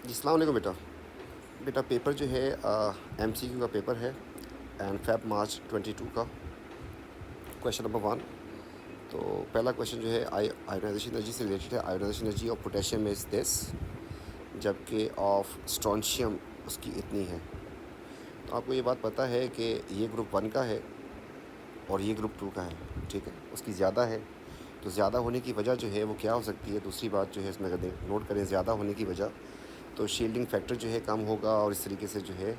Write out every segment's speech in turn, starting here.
जी अस्सलाम वालेकुम बेटा। बेटा पेपर जो है एमसीक्यू का पेपर है एंड फेब मार्च 22 का। Question number 1। तो पहला क्वेश्चन जो है आयोनाइजेशन एनर्जी से रिलेटेड है। Ionisation energy of potassium is this, जबकि ऑफ स्ट्रोंशियम उसकी इतनी है। तो आपको ये बात पता है कि ये ग्रुप 1 का है और ये ग्रुप 2 का है, ठीक है। उसकी ज़्यादा है, तो ज़्यादा होने की वजह जो है वो क्या हो सकती है। दूसरी बात जो है इसमें अगर नोट करें ज़्यादा होने की वजह, तो शील्डिंग फैक्टर जो है कम होगा और इस तरीके से जो है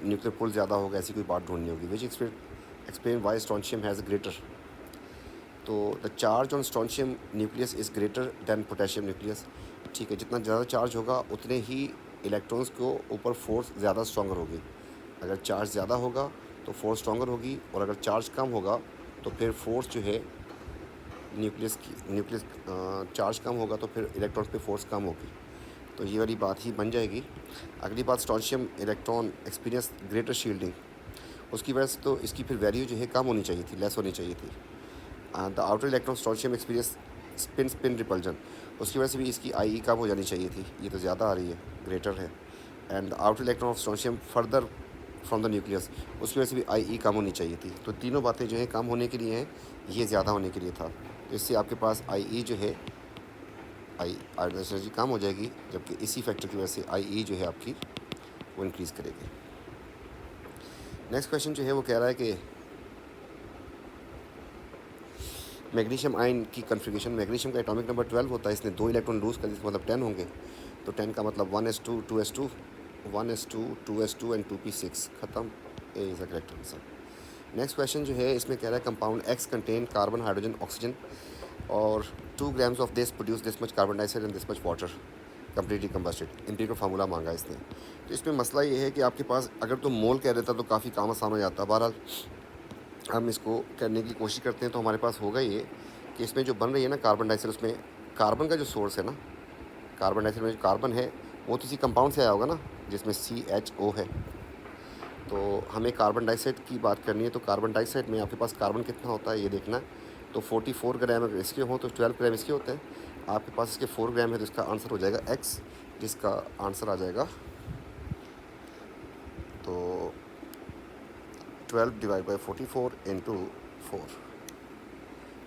न्यूक्लियर पुल ज़्यादा होगा, ऐसी कोई बात ढूंढनी होगी। Which explain why strontium has greater. तो the charge on strontium nucleus is greater than potassium nucleus, ठीक है। जितना ज़्यादा चार्ज होगा उतने ही इलेक्ट्रॉन्स को ऊपर फोर्स ज़्यादा स्ट्रॉन्गर होगी। अगर चार्ज ज़्यादा होगा तो फोर्स स्ट्रॉन्गर होगी, और अगर चार्ज कम होगा तो फिर फोर्स जो है न्यूक्लियस चार्ज कम होगा तो फिर इलेक्ट्रॉन्स पे फोर्स कम होगी। तो ये वाली बात ही बन जाएगी। अगली बात, strontium electron experience greater shielding, उसकी वजह से तो इसकी फिर वैल्यू जो है कम होनी चाहिए थी, लेस होनी चाहिए थी। The outer electron strontium experience spin spin repulsion, उसकी वजह से भी इसकी आई कम हो जानी चाहिए थी। ये तो ज़्यादा आ रही है, ग्रेटर है। And the outer electron of strontium further from the nucleus, उसकी वजह से भी आई कम होनी चाहिए थी। तो तीनों बातें जो है कम होने के लिए हैं, ये ज़्यादा होने के लिए था। तो इससे आपके पास आई जो है आयोनाइजेशन एनर्जी कम हो जाएगी, जबकि इसी फैक्टर की वजह से आई जो है आपकी वो इंक्रीज़ करेगी। नेक्स्ट क्वेश्चन जो है वो कह रहा है कि मैग्नीशियम आयन की कन्फिग्रेशन। मैग्नीशियम का एटॉमिक नंबर 12 होता है, इसने 2 इलेक्ट्रॉन लूज़ कर दिए, मतलब 10 होंगे। तो 10 का मतलब 1s2 2s2 1s2 2s2 and 2p6, ख़त्म। A is the correct answer. Next question जो है इसमें कह रहा है compound X contain carbon hydrogen oxygen और 2 grams of this produce this much carbon dioxide and this much water completely combusted. Empirical formula मांगा इसने। तो इसमें मसला ये है कि आपके पास अगर तो मोल कह देता तो काफ़ी काम आसान हो जाता। बहरहाल हम इसको करने की कोशिश करते हैं। तो हमारे पास होगा ये कि इसमें जो बन रही है ना कार्बन डाइऑक्साइड, उसमें कार्बन का जो सोर्स है ना, कार्बन डाइऑक्साइड में जो कार्बन है वो तो किसी कंपाउंड से आया होगा ना, जिसमें CHO है। तो हमें कार्बन डाइऑक्साइड की बात करनी है। तो कार्बन डाइऑक्साइड में आपके पास कार्बन कितना होता है ये देखना है। तो 44 ग्राम अगर इसके हों तो 12 ग्राम इसके होते हैं। आपके पास इसके 4 ग्राम है, तो इसका आंसर हो जाएगा X, जिसका आंसर आ जाएगा तो 12 डिवाइड बाई 44 इंटू 4,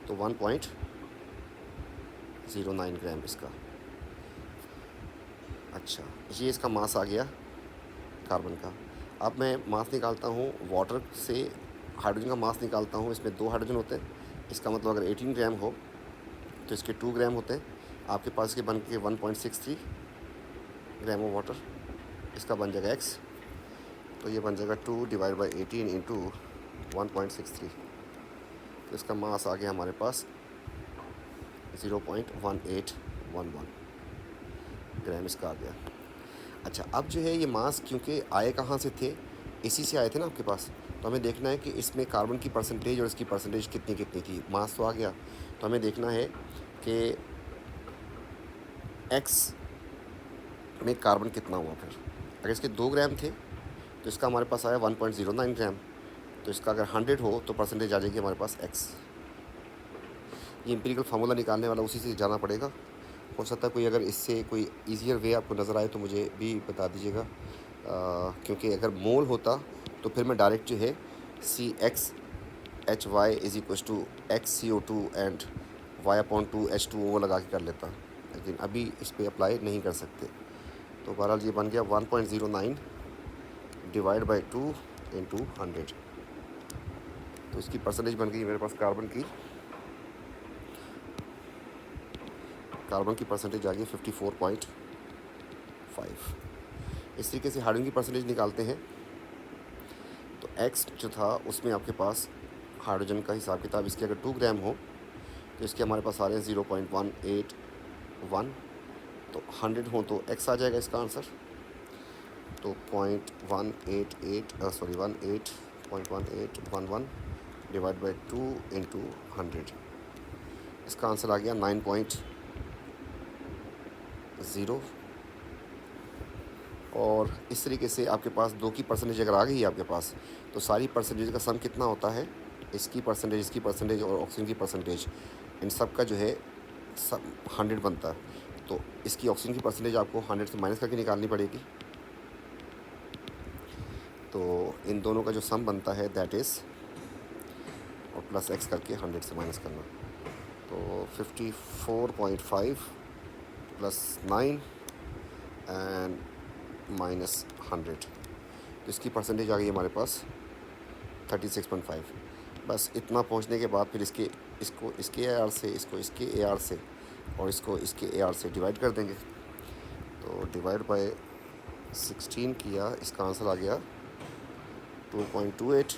तो 1.09 ग्राम इसका। अच्छा, ये इसका मास आ गया कार्बन का। अब मैं मास निकालता हूँ वाटर से, हाइड्रोजन का मास निकालता हूँ। इसमें 2 हाइड्रोजन होते हैं, इसका मतलब अगर 18 ग्राम हो तो इसके 2 ग्राम होते हैं। आपके पास इसके बन के 1.63 ग्राम ऑफ वाटर, इसका बन जाएगा X। तो ये बन जाएगा 2 डिवाइड बाई 18 इंटू 1.63, तो इसका मास आ गया हमारे पास 0.1811 ग्राम इसका आ गया। अच्छा, अब जो है ये मास क्योंकि आए कहाँ से थे, इसी से आए थे ना आपके पास। तो हमें देखना है कि इसमें कार्बन की परसेंटेज और इसकी परसेंटेज कितनी कितनी थी। मास तो आ गया, तो हमें देखना है कि X में कार्बन कितना हुआ। फिर अगर इसके 2 ग्राम थे तो इसका हमारे पास आया 1.09 ग्राम। तो इसका अगर 100 हो तो परसेंटेज आ जाएगी हमारे पास X। ये एम्पिरिकल फार्मूला निकालने वाला उसी से जाना पड़ेगा। हो सकता है कोई अगर इससे कोई ईजियर वे आपको नज़र आए तो मुझे भी बता दीजिएगा, क्योंकि अगर मोल होता तो फिर मैं डायरेक्ट जो है CXHY is equals to XCO2 and Y/2H2O लगा के कर लेता, लेकिन अभी इस पर अप्लाई नहीं कर सकते। तो बहरहाल ये बन गया 1.09 डिवाइड बाई 2 इंटू 100। तो इसकी परसेंटेज बन गई मेरे पास कार्बन की परसेंटेज आ गई 54.5। इस तरीके से हाइड्रोजन की परसेंटेज निकालते हैं। तो X जो था उसमें आपके पास हाइड्रोजन का हिसाब किताब, इसके अगर 2 ग्राम हो तो इसके हमारे पास आ रहे हैं 0.181। तो 100 हो तो X आ जाएगा इसका आंसर। तो 18.11 डिवाइड बाई 2 इंटू 100, इसका आंसर आ गया 9.0। और इस तरीके से आपके पास 2 की परसेंटेज अगर आ गई है आपके पास, तो सारी परसेंटेज का सम कितना होता है, इसकी परसेंटेज और ऑक्सीजन की परसेंटेज, इन सब का जो है सब 100 बनता है। तो इसकी ऑक्सीजन की परसेंटेज आपको 100 से माइनस करके निकालनी पड़ेगी। तो इन दोनों का जो सम बनता है दैट इज़, और प्लस एक्स करके 100 से माइनस करना, तो 54.5 प्लस 9 एंड माइनस 100, तो इसकी परसेंटेज आ गई हमारे पास 36.5। बस इतना पहुंचने के बाद फिर इसको इसके AR से, इसको इसके AR से और इसको इसके AR से डिवाइड कर देंगे। तो डिवाइड बाय 16 किया, इसका आंसर आ गया 2.28,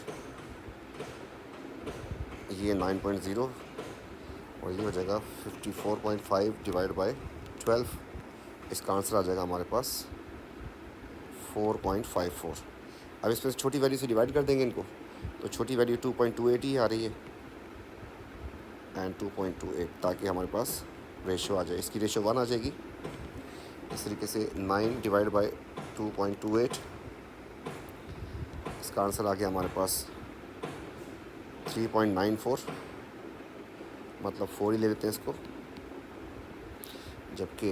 ये 9.0 और ये हो जाएगा 54.5 डिवाइड बाय 12, इसका आंसर आ जाएगा हमारे पास 4.54। अब इसमें छोटी वैल्यू से डिवाइड कर देंगे इनको, तो छोटी वैल्यू 2.28 ही आ रही है एंड 2.28, ताकि हमारे पास रेशो आ जाए, इसकी रेशो 1 आ जाएगी। इस तरीके से 9 डिवाइड बाय 2.28, इसका आंसर आ गया हमारे पास 3.94, मतलब 4 ही ले लेते हैं इसको, जबकि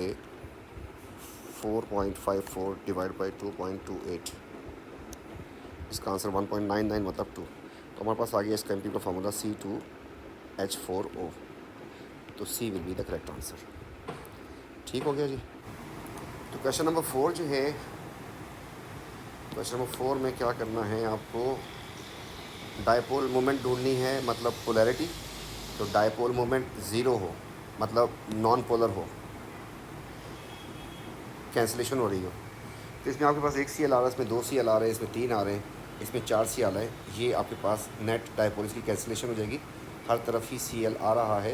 4.54 डिवाइड बाई 2.28, इसका आंसर 1.99 मतलब 2। तो हमारे पास आ गया इसका एमपी का फार्मूला C2H4O, तो C will be the correct answer. ठीक हो गया जी। तो क्वेश्चन नंबर 4 जो है, क्वेश्चन नंबर 4 में क्या करना है आपको, डायपोल मोमेंट ढूंढनी है, मतलब पोलैरिटी। तो डायपोल मोमेंट 0 हो, मतलब नॉन पोलर हो, कैंसिलेशन हो रही हो। तो इसमें आपके पास एक CL आ रहा है, इसमें 2 CL आ रहे हैं, इसमें 3 आ रहे हैं, इसमें 4 CL है, ये आपके पास नेट डायपोल की कैंसिलेशन हो जाएगी। हर तरफ ही CL आ रहा है,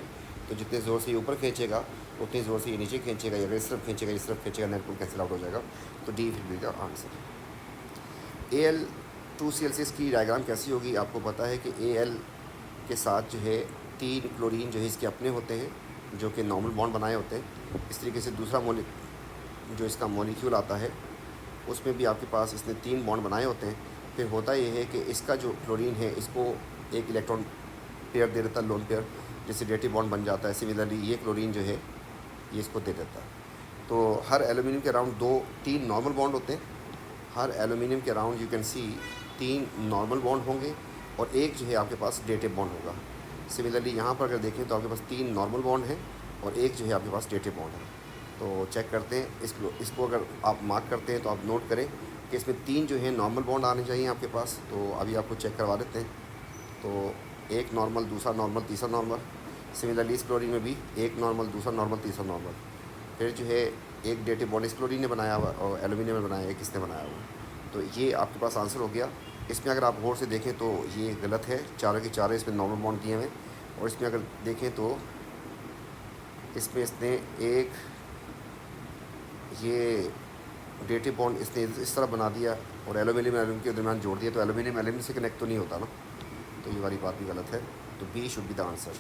तो जितने ज़ोर से ये ऊपर खींचेगा उतनी ज़ोर से ये नीचे खींचेगा, या इस तरफ खींचेगा, इस तरफ खींचेगा, नेट पोल कैंसिल आउट हो जाएगा। तो D will be the answer. Al2Cl से इसकी डायग्राम कैसी होगी, आपको पता है कि Al के साथ जो है 3 क्लोरीन जो है इसके अपने होते हैं, जो कि नॉर्मल बॉन्ड बनाए होते हैं। इस तरीके से दूसरा जो इसका मॉलिक्यूल आता है उसमें भी आपके पास इसने 3 बॉन्ड बनाए होते हैं। फिर होता ये है कि इसका जो क्लोरीन है इसको एक इलेक्ट्रॉन पेयर दे देता है, लोन पेयर, जिससे डेटिव बॉन्ड बन जाता है। सिमिलरली ये क्लोरीन जो है ये इसको दे देता है। तो हर एल्यूमिनियम के अराउंड 2-3 नॉर्मल बॉन्ड होते हैं। हर एल्यूमिनियम के around you can see 3 normal bond होंगे और एक जो है आपके पास डेटिव बॉन्ड होगा। सिमिलरली यहाँ पर अगर देखें तो आपके पास 3 नॉर्मल बॉन्ड हैं और एक जो है आपके पास डेटिव बॉन्ड है। तो चेक करते हैं इसको अगर आप मार्क करते हैं तो आप नोट करें कि इसमें 3 जो है नॉर्मल बॉन्ड आने चाहिए आपके पास। तो अभी आपको चेक करवा देते हैं। तो एक नॉर्मल, दूसरा नॉर्मल, तीसरा नॉर्मल। सिमिलरली इस क्लोरीन में भी एक नॉर्मल, दूसरा नॉर्मल, तीसरा नॉर्मल। फिर जो है एक डेटिव बॉन्ड इस क्लोरीन ने बनाया हुआ और एल्यूमिनियम ने बनाया है, किसने बनाया हुआ। तो ये आपके पास आंसर हो गया। इसमें अगर आप गौर से देखें तो ये गलत है, चारों के चारों इसमें नॉर्मल बॉन्ड दिए हुए। और इसमें अगर देखें तो इसमें इसने एक ये डेटिव बॉन्ड इसने इस तरह बना दिया और एल्यूमिनियम के दरमियान जोड़ दिया, तो एल्यूमिनियम से कनेक्ट तो नहीं होता ना, तो ये वाली बात भी गलत है। तो B should be the answer.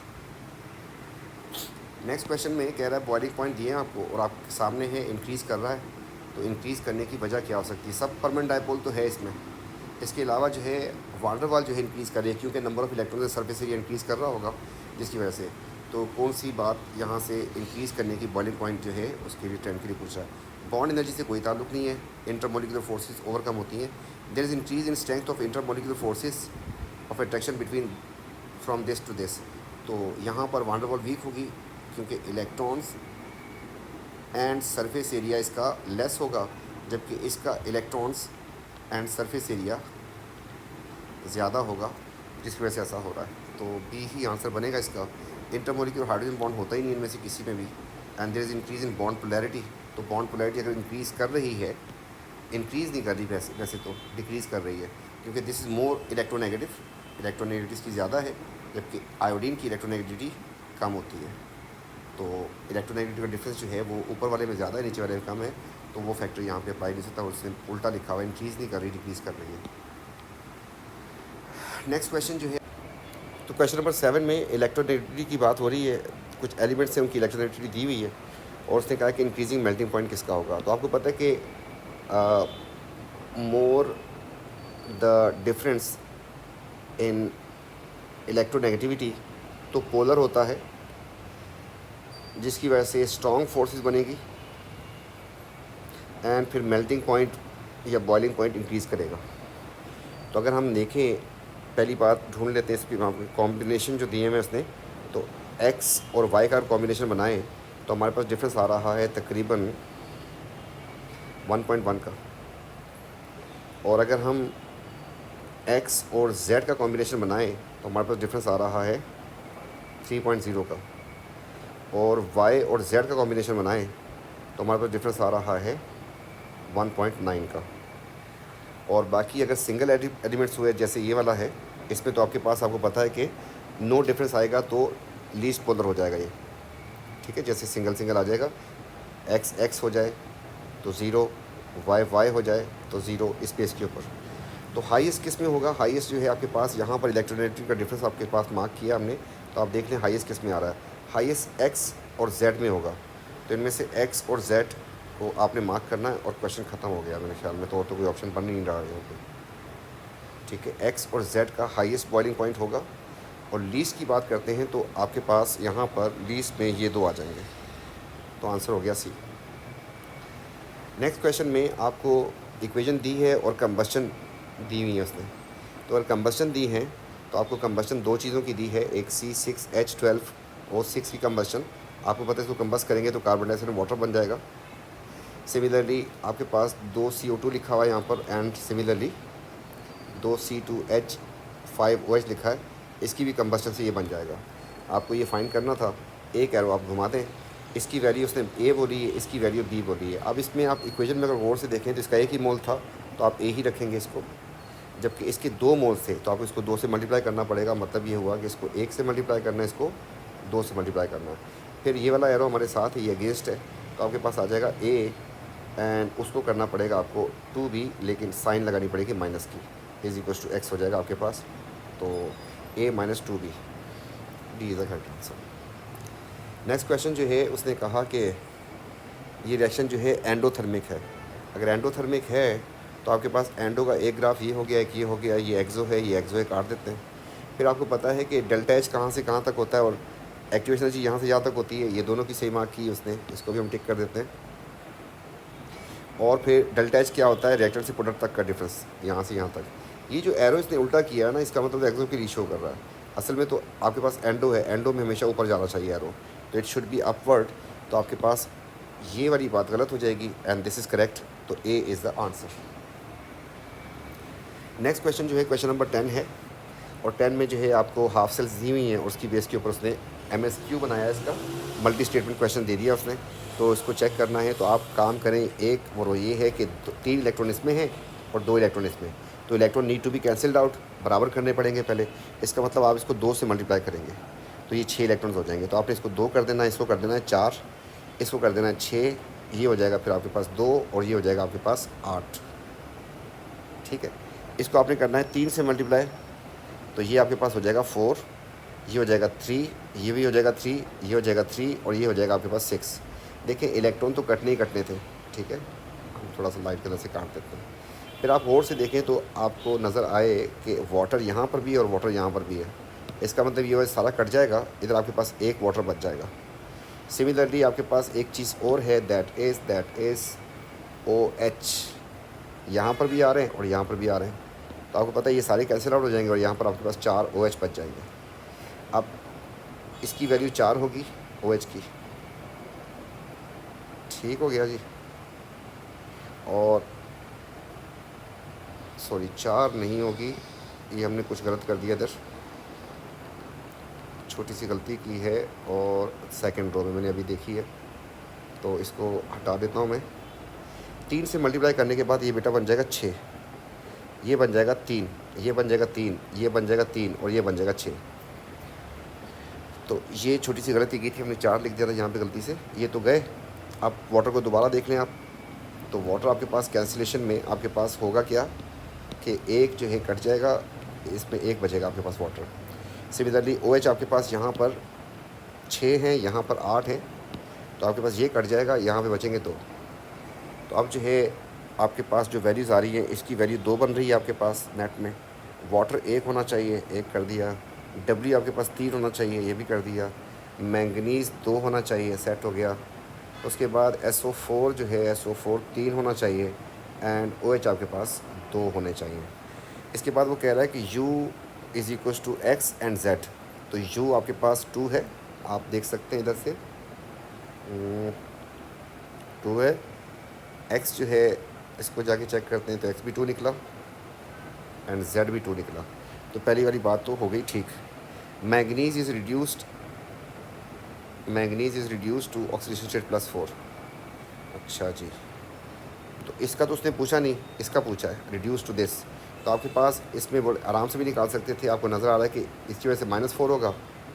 Next question में कह रहा है बॉइलिंग पॉइंट दिए हैं आपको और आपके सामने है इंक्रीज़ कर रहा है। तो इंक्रीज़ करने की वजह क्या हो सकती है, सब परमानेंट डायपोल तो है इसमें। इसके अलावा जो है वान डेर वाल जो है इंक्रीज़ कर रही है, क्योंकि number of electron surface area increase कर रहा होगा जिसकी वजह से। तो कौन सी बात यहाँ से इंक्रीज़ करने की बॉइलिंग पॉइंट जो है उसके लिए ट्रेंड के लिए पूछ रहा है। बॉन्ड एनर्जी से कोई ताल्लुक नहीं है, इंटरमोलिकुलर फोर्सेस ओवरकम होती हैं। There is increase in strength of intermolecular forces of attraction between from this to this. तो यहाँ पर वान डेर वाल वीक होगी क्योंकि इलेक्ट्रॉन्स एंड सरफेस एरिया इसका लेस होगा, जबकि इसका इलेक्ट्रॉन्स एंड सरफेस एरिया ज़्यादा होगा, जिसकी वजह से ऐसा हो रहा है। तो बी ही आंसर बनेगा इसका। इंटरमोलिकुलर हाइड्रोजन बॉन्ड होता ही नहीं इनमें से किसी में भी। And there is increase in bond polarity. तो बॉन्ड पोलैरिटी अगर इंक्रीज़ कर रही है, इंक्रीज़ नहीं कर रही वैसे तो डिक्रीज़ कर रही है, क्योंकि this is more electronegative. Electronegative इसकी ज़्यादा है, जबकि आयोडीन की इलेक्ट्रोनेगेटिविटी कम होती है। तो इलेक्ट्रोनेगेटिविटी का डिफरेंस जो है वो ऊपर वाले में ज़्यादा है, नीचे वाले में कम है। तो वो फैक्टर यहाँ पे अप्लाई नहीं सकता, उसने उल्टा लिखा हुआ है, इंक्रीज़ नहीं कर रही, डिक्रीज़ कर रही है। नेक्स्ट क्वेश्चन जो है, तो क्वेश्चन नंबर 7 में इलेक्ट्रोनेगेटिविटी की बात हो रही है। कुछ एलिमेंट्स से उनकी इलेक्ट्रोनेगेटिविटी दी हुई है और उसने कहा कि इंक्रीजिंग मेल्टिंग पॉइंट किसका होगा। तो आपको पता है कि more the difference in electronegativity तो पोलर होता है, जिसकी वजह से स्ट्रॉन्ग फोर्सेस बनेगी एंड फिर मेल्टिंग पॉइंट या बॉइलिंग पॉइंट इंक्रीज़ करेगा। तो अगर हम देखें, पहली बात ढूंढ लेते हैं इसकी कॉम्बिनेशन जो दिए हैं उसने, तो एक्स और वाई का कॉम्बिनेशन बनाएं तो हमारे पास डिफरेंस आ रहा है तकरीबन 1.1 का। और अगर हम एक्स और जेड का कॉम्बिनेशन बनाएं तो हमारे पास डिफरेंस आ रहा है 3.0 का। और वाई और जेड का कॉम्बिनेशन बनाएं तो हमारे पास डिफरेंस आ रहा है 1.9 का। और बाकी अगर सिंगल एलिमेंट्स हुए जैसे ये वाला है, इसमें तो आपके पास आपको पता है कि नो डिफरेंस आएगा तो लीस्ट पोलर हो जाएगा ये, ठीक है। जैसे सिंगल सिंगल आ जाएगा, एक्स एक्स हो जाए तो ज़ीरो, वाई वाई हो जाए तो ज़ीरो स्पेस के ऊपर। तो हाईएस्ट किस में होगा? हाईएस्ट जो है आपके पास यहाँ पर इलेक्ट्रोनेगेटिव का डिफरेंस आपके पास मार्क किया हमने, तो आप देख लें हाईएस्ट किस में आ रहा है। हाईएस्ट एक्स और जेड में होगा, तो इनमें से एक्स और जेड को आपने मार्क करना है और क्वेश्चन ख़त्म हो गया मेरे ख्याल में। तो और तो कोई ऑप्शन बन नहीं रहा है यहाँ पे, ठीक है। एक्स और जेड का हाईएस्ट बॉइलिंग पॉइंट होगा। और लीस्ट की बात करते हैं तो आपके पास यहाँ पर लीस्ट में ये दो आ जाएंगे, तो आंसर हो गया सी। नेक्स्ट क्वेश्चन में आपको इक्वेशन दी है और कंबस्शन दी हुई है उसने। तो अगर कंबस्शन दी है तो आपको कंबस्शन दो चीज़ों की दी है, एक C6H12O6 की कंबस्शन। आपको पता है इसको कंबस्ट करेंगे तो कार्बन डाइऑक्साइड में वाटर बन जाएगा। सिमिलरली आपके पास 2 CO2 लिखा हुआ है यहाँ पर, एंड सिमिलरली 2 C2H5OH लिखा है, इसकी भी कंबस्शन से ये बन जाएगा। आपको ये फाइंड करना था। एक एरो आप घुमा दें, इसकी वैल्यू उसने ए बोली है, इसकी वैल्यू बी बोली है। अब इसमें आप इक्वेशन में अगर गौर से देखें तो इसका एक ही मोल था तो आप ए ही रखेंगे इसको, जबकि इसके 2 मोल्स थे तो आपको इसको 2 से मल्टीप्लाई करना पड़ेगा। मतलब ये हुआ कि इसको 1 से मल्टीप्लाई करना है, इसको 2 से मल्टीप्लाई करना है। फिर ये वाला एरो हमारे साथ है, ये अगेंस्ट है, तो आपके पास आ जाएगा ए, एंड उसको करना पड़ेगा आपको 2b, लेकिन साइन लगानी पड़ेगी माइनस की, इज इक्वल टू एक्स हो जाएगा आपके पास। तो a minus 2b, D is the correct answer. Next question जो है उसने कहा कि ये रिएक्शन जो है एंडोथर्मिक है। अगर एंडोथर्मिक है तो आपके पास एंडो का एक ग्राफ ये हो गया, एक ये हो गया, ये एक्सो है, ये एक्सो है, काट देते हैं। फिर आपको पता है कि डेल्टा एच कहाँ से कहाँ तक होता है और एक्टिवेशन एनर्जी यहाँ से यहाँ तक होती है। ये दोनों की सही मार्क की उसने, इसको भी हम टिक कर देते हैं। और फिर डेल्टा एच क्या होता है? रिएक्टर से प्रोडक्ट तक का डिफरेंस, यहाँ से यहाँ तक। ये जो एरो इसने उल्टा किया है ना, इसका मतलब एक्सो की रीशो कर रहा है। असल में तो आपके पास एंडो है, एंडो में हमेशा ऊपर जाना चाहिए एरो, तो इट शुड बी अपवर्ड। तो आपके पास ये वाली बात गलत हो जाएगी, एंड दिस इज़ करेक्ट, तो ए is the answer. Next question जो है क्वेश्चन नंबर 10 है, और 10 में जो है आपको हाफ सेल्स दी हुई हैं और उसकी बेस के ऊपर उसने MSQ बनाया है। इसका मल्टी स्टेटमेंट क्वेश्चन दे दिया उसने, तो इसको चेक करना है। तो आप काम करें, एक वो ये है कि 3 इलेक्ट्रॉन इसमें हैं और 2 इलेक्ट्रॉन इसमें, तो electron need to be cancelled out, बराबर करने पड़ेंगे पहले। इसका मतलब आप इसको 2 से मल्टीप्लाई करेंगे तो ये 6 इलेक्ट्रॉन्स हो जाएंगे। तो आपने इसको 2 कर देना है, इसको कर देना है 4, इसको कर देना है 6, ये हो जाएगा फिर आपके पास 2, और ये हो जाएगा आपके पास 8, ठीक है। इसको आपने करना है 3 से मल्टीप्लाई, तो ये आपके पास हो जाएगा 4, ये हो जाएगा 3, ये भी हो जाएगा 3, ये हो जाएगा 3, और ये हो जाएगा आपके पास 6। देखिए इलेक्ट्रॉन तो कटने ही कटने थे, ठीक है। हम थोड़ा सा लाइट कलर से काट देते हैं। फिर आप और से देखें तो आपको नज़र आए कि वाटर यहाँ पर भी है और वाटर यहाँ पर भी है। इसका मतलब ये सारा कट जाएगा, इधर आपके पास एक वाटर बच जाएगा। सिमिलरली आपके पास एक चीज़ और है, दैट इज़ OH, यहाँ पर भी आ रहे हैं और यहाँ पर भी आ रहे हैं। तो आपको पता है ये सारे कैंसिल आउट हो जाएंगे और यहाँ पर आपके पास 4 OH बच जाएंगे। अब इसकी वैल्यू 4 होगी OH की, ठीक हो गया जी। और सॉरी 4 नहीं होगी, ये हमने कुछ गलत कर दिया इधर, छोटी सी गलती की है, और सेकंड रो में मैंने अभी देखी है, तो इसको हटा देता हूँ मैं। 3 से मल्टीप्लाई करने के बाद ये बेटा बन जाएगा 6, ये बन जाएगा 3, ये बन जाएगा 3, ये बन जाएगा 3, और ये बन जाएगा 6। तो ये छोटी सी गलती की थी, हमने 4 लिख दिया था यहाँ पे गलती से, ये तो गए। अब वाटर को दोबारा देख लें आप, तो वाटर आपके पास कैंसिलेशन में आपके पास होगा क्या कि एक जो है कट जाएगा, इसमें एक बचेगा आपके पास वाटर। सिमिलरली OH आपके पास यहाँ पर 6 हैं, यहाँ पर 8 हैं, तो आपके पास ये कट जाएगा, यहाँ पे बचेंगे 2। तो अब जो है आपके पास जो वैल्यूज़ आ रही है, इसकी वैल्यू 2 बन रही है आपके पास नेट में। वाटर 1 होना चाहिए, 1 कर दिया। W आपके पास 3 होना चाहिए, ये भी कर दिया। मैंगनीज़ 2 होना चाहिए, सेट हो गया। उसके बाद SO4 जो है, SO4 3 होना चाहिए एंड OH आपके पास 2 होने चाहिए। इसके बाद वो कह रहा है कि U is equals to X and Z। तो U आपके पास 2 है, आप देख सकते हैं इधर से 2 है। X जो है, इसको जाके चेक करते हैं तो X भी 2 निकला एंड Z भी 2 निकला। तो पहली वाली बात तो हो गई ठीक। Manganese is reduced to oxidation state +4। अच्छा जी, तो इसका तो उसने पूछा नहीं, इसका पूछा है रिड्यूस टू दिस। तो आपके पास इसमें वो आराम से भी निकाल सकते थे। आपको नज़र आ रहा है कि इसकी वजह से -4 होगा,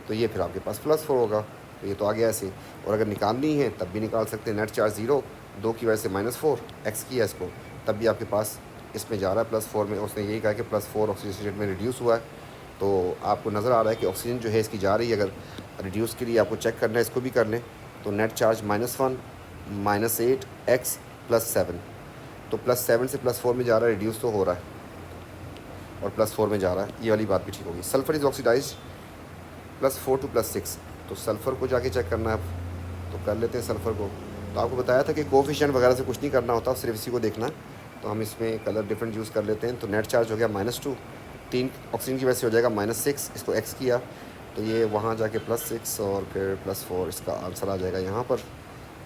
तो ये फिर आपके पास +4 होगा, तो ये तो आ गया ऐसे। और अगर निकालनी है तब भी निकाल सकते हैं। नेट चार्ज 0, 2 की वजह से -4 एक्स किया इसको, तब भी आपके पास इसमें जा रहा है +4 में। उसने यही कहा कि +4 ऑक्सीजन स्टेट में रिड्यूस हुआ है। तो आपको नज़र आ रहा है कि ऑक्सीजन जो है इसकी जा रही है। अगर रिड्यूस के लिए आपको चेक करना है, इसको भी कर लें। तो नेट चार्ज -1 -8 x +7, तो +7 से +4 में जा रहा है, रिड्यूस तो हो रहा है और +4 में जा रहा है, ये वाली बात भी ठीक होगी। Sulphur is oxidise +4 to +6। तो सल्फ़र को जाके चेक करना है, तो कर लेते हैं सल्फ़र को। तो आपको बताया था कि कोफिशिएंट वगैरह से कुछ नहीं करना होता, सिर्फ इसी को देखना है। तो हम इसमें कलर डिफरेंट यूज़ कर लेते हैं। तो नेट चार्ज हो गया -2, 3 ऑक्सीजन की वजह से हो जाएगा -6, इसको x किया तो ये वहाँ जाके +6 और फिर +4, इसका आंसर आ जाएगा यहाँ पर।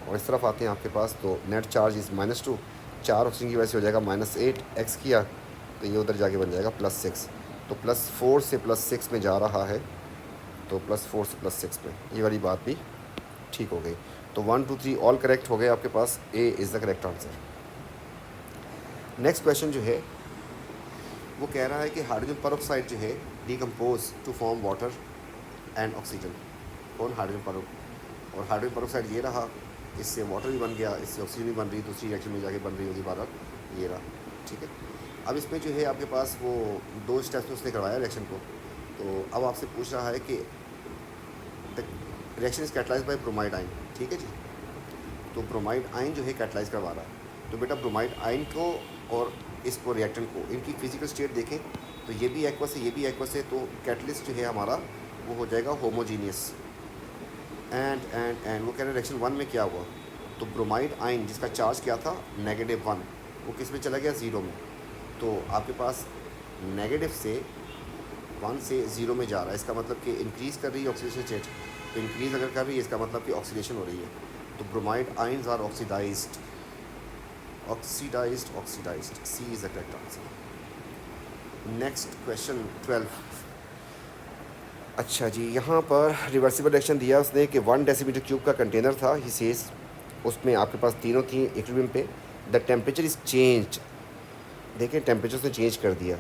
और इस तरफ आते हैं आपके पास, तो नेट चार्ज इज़ -2, 4 ऑक्सीजन की वजह से हो जाएगा -8, x किया तो ये उधर जाके बन जाएगा +6। तो +4 से +6 में जा रहा है, तो +4 से +6 में, ये वाली बात भी ठीक हो गई। तो 1 2 3 ऑल करेक्ट हो गए आपके पास। A is the correct answer. Next question जो है वो कह रहा है कि हाइड्रोजन परऑक्साइड जो है decompose to form water and oxygen. कौन? हाइड्रोजन और हाइड्रोजन परऑक्साइड ये रहा, इससे वाटर भी बन गया, इससे ऑक्सीजन भी बन रही, दूसरी रिएक्शन में जाके बन रही होगी बार ये रहा, ठीक है। अब इसमें जो है आपके पास वो 2 स्टेप्स में उसने करवाया रिएक्शन को। तो अब आपसे पूछ रहा है कि the reaction is catalysed by bromide ion, ठीक है जी। तो ब्रोमाइड आयन जो है कैटलाइज करवा रहा है। तो बेटा ब्रोमाइड आयन को और इसको रिएक्टेंट को, इनकी फिजिकल स्टेट देखें तो ये भी एक्वस है, ये भी एक्वस है। तो कैटलिस्ट जो है हमारा वो हो जाएगा होमोजीनियस। एंड वो कह रहे हैं रिएक्शन 1 में क्या हुआ, तो ब्रोमाइड आयन जिसका चार्ज क्या था -1, वो किस में चला गया? 0 में। तो आपके पास नेगेटिव से 1 से 0 में जा रहा है, इसका मतलब कि इंक्रीज़ कर रही है ऑक्सीडेशन स्टेट। तो इंक्रीज़ अगर कर रही है इसका मतलब कि ऑक्सीडेशन हो रही है। तो bromide ions are oxidised, C is the correct answer. Next question 12। अच्छा जी, यहाँ पर रिवर्सिबल रिएक्शन दिया उसने कि 1 डेसीमीटर क्यूब का कंटेनर था, ही सेज उसमें आपके पास तीनों थी इक्विलिब्रियम पे। द टेम्परेचर इज़ चेंज्ड, देखें टेम्परेचर उसने चेंज कर दिया,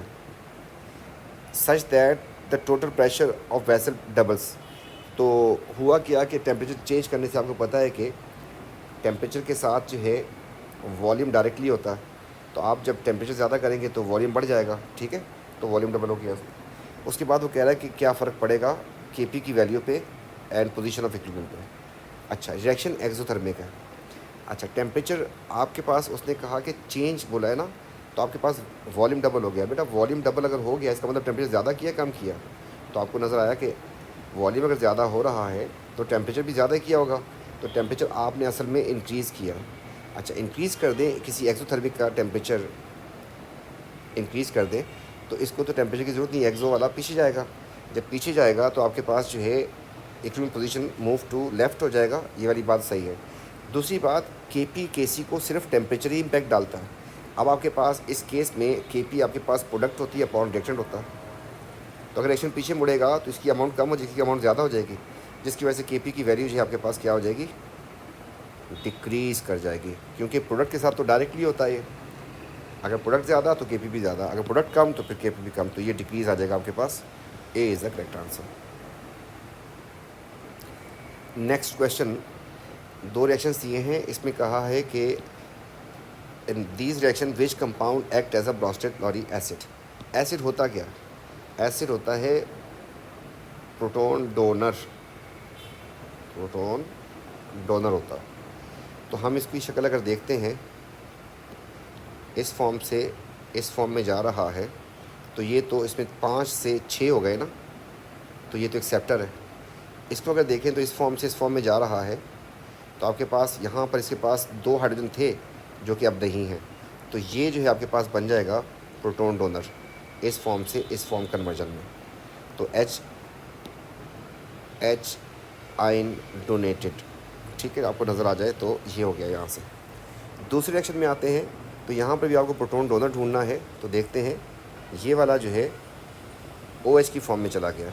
such that the total pressure of vessel doubles. तो हुआ क्या कि टेम्परेचर चेंज करने से आपको पता है कि टेम्परेचर के साथ जो है वॉल्यूम डायरेक्टली होता है। तो आप जब टेम्परेचर ज़्यादा करेंगे तो वॉल्यूम बढ़ जाएगा, ठीक है, तो वॉल्यूम डबल हो गया। उसके बाद वो कह रहा है कि क्या फ़र्क पड़ेगा Kp की वैल्यू पे एंड पोजीशन ऑफ इक्विलिब्रियम पे। अच्छा, रिएक्शन एक्सोथर्मिक है। अच्छा, टेम्परेचर आपके पास उसने कहा कि चेंज बोला है ना, तो आपके पास वॉल्यूम डबल हो गया। बेटा वॉल्यूम डबल अगर हो गया इसका मतलब टेम्परेचर ज़्यादा किया कम किया? तो आपको नज़र आया कि वॉल्यूम अगर ज़्यादा हो रहा है तो टेम्परेचर भी ज़्यादा किया होगा। तो टेम्परेचर आपने असल में इंक्रीज़ किया। अच्छा, इंक्रीज़ कर दें किसी एक्सोथर्मिक का टेम्परेचर, इंक्रीज़ कर दें तो इसको तो टेम्परेचर की ज़रूरत नहीं, एक्सो वाला पीछे जाएगा। जब पीछे जाएगा तो आपके पास जो है equilibrium position move to left हो जाएगा, ये वाली बात सही है। दूसरी बात, Kp Kc को सिर्फ टेम्परेचर ही इम्पैक्ट डालता है। अब आपके पास इस केस में Kp आपके पास प्रोडक्ट होती है अपॉन रिएक्टेंट होता है। तो अगर रिएक्शन पीछे मुड़ेगा तो इसकी अमाउंट कम हो जाएगी, इसकी अमाउंट ज़्यादा हो जाएगी, जिसकी वजह से Kp की वैल्यू जो है आपके पास क्या हो जाएगी? डिक्रीज़ कर जाएगी, क्योंकि प्रोडक्ट के साथ तो डायरेक्टली होता है ये। अगर प्रोडक्ट ज़्यादा तो Kp भी ज़्यादा, अगर प्रोडक्ट कम तो फिर Kp भी कम, तो ये डिक्रीज़ आ जाएगा आपके पास। A is the correct answer. Next question, 2 reactions दिए हैं, इसमें कहा है कि in these reaction which compound act as a Bronsted Lowry acid. Acid होता क्या? एसिड होता है प्रोटॉन डोनर, प्रोटॉन डोनर होता है। तो हम इसकी शक्ल अगर देखते हैं, इस फॉर्म से इस फॉर्म में जा रहा है, तो ये तो इसमें 5 से 6 हो गए ना, तो ये तो एक्सेप्टर है। इसको अगर देखें तो इस फॉर्म से इस फॉर्म में जा रहा है, तो आपके पास यहाँ पर इसके पास 2 हाइड्रोजन थे जो कि अब नहीं हैं, तो ये जो है आपके पास बन जाएगा प्रोटॉन डोनर इस फॉर्म से इस फॉर्म कन्वर्जन में। तो एच आइन डोनेटेड, ठीक है, आपको नज़र आ जाए तो ये हो गया। यहाँ से दूसरे रिएक्शन में आते हैं, तो यहाँ पर भी आपको प्रोटॉन डोनर ढूंढना है। तो देखते हैं, ये वाला जो है OH की फॉर्म में चला गया,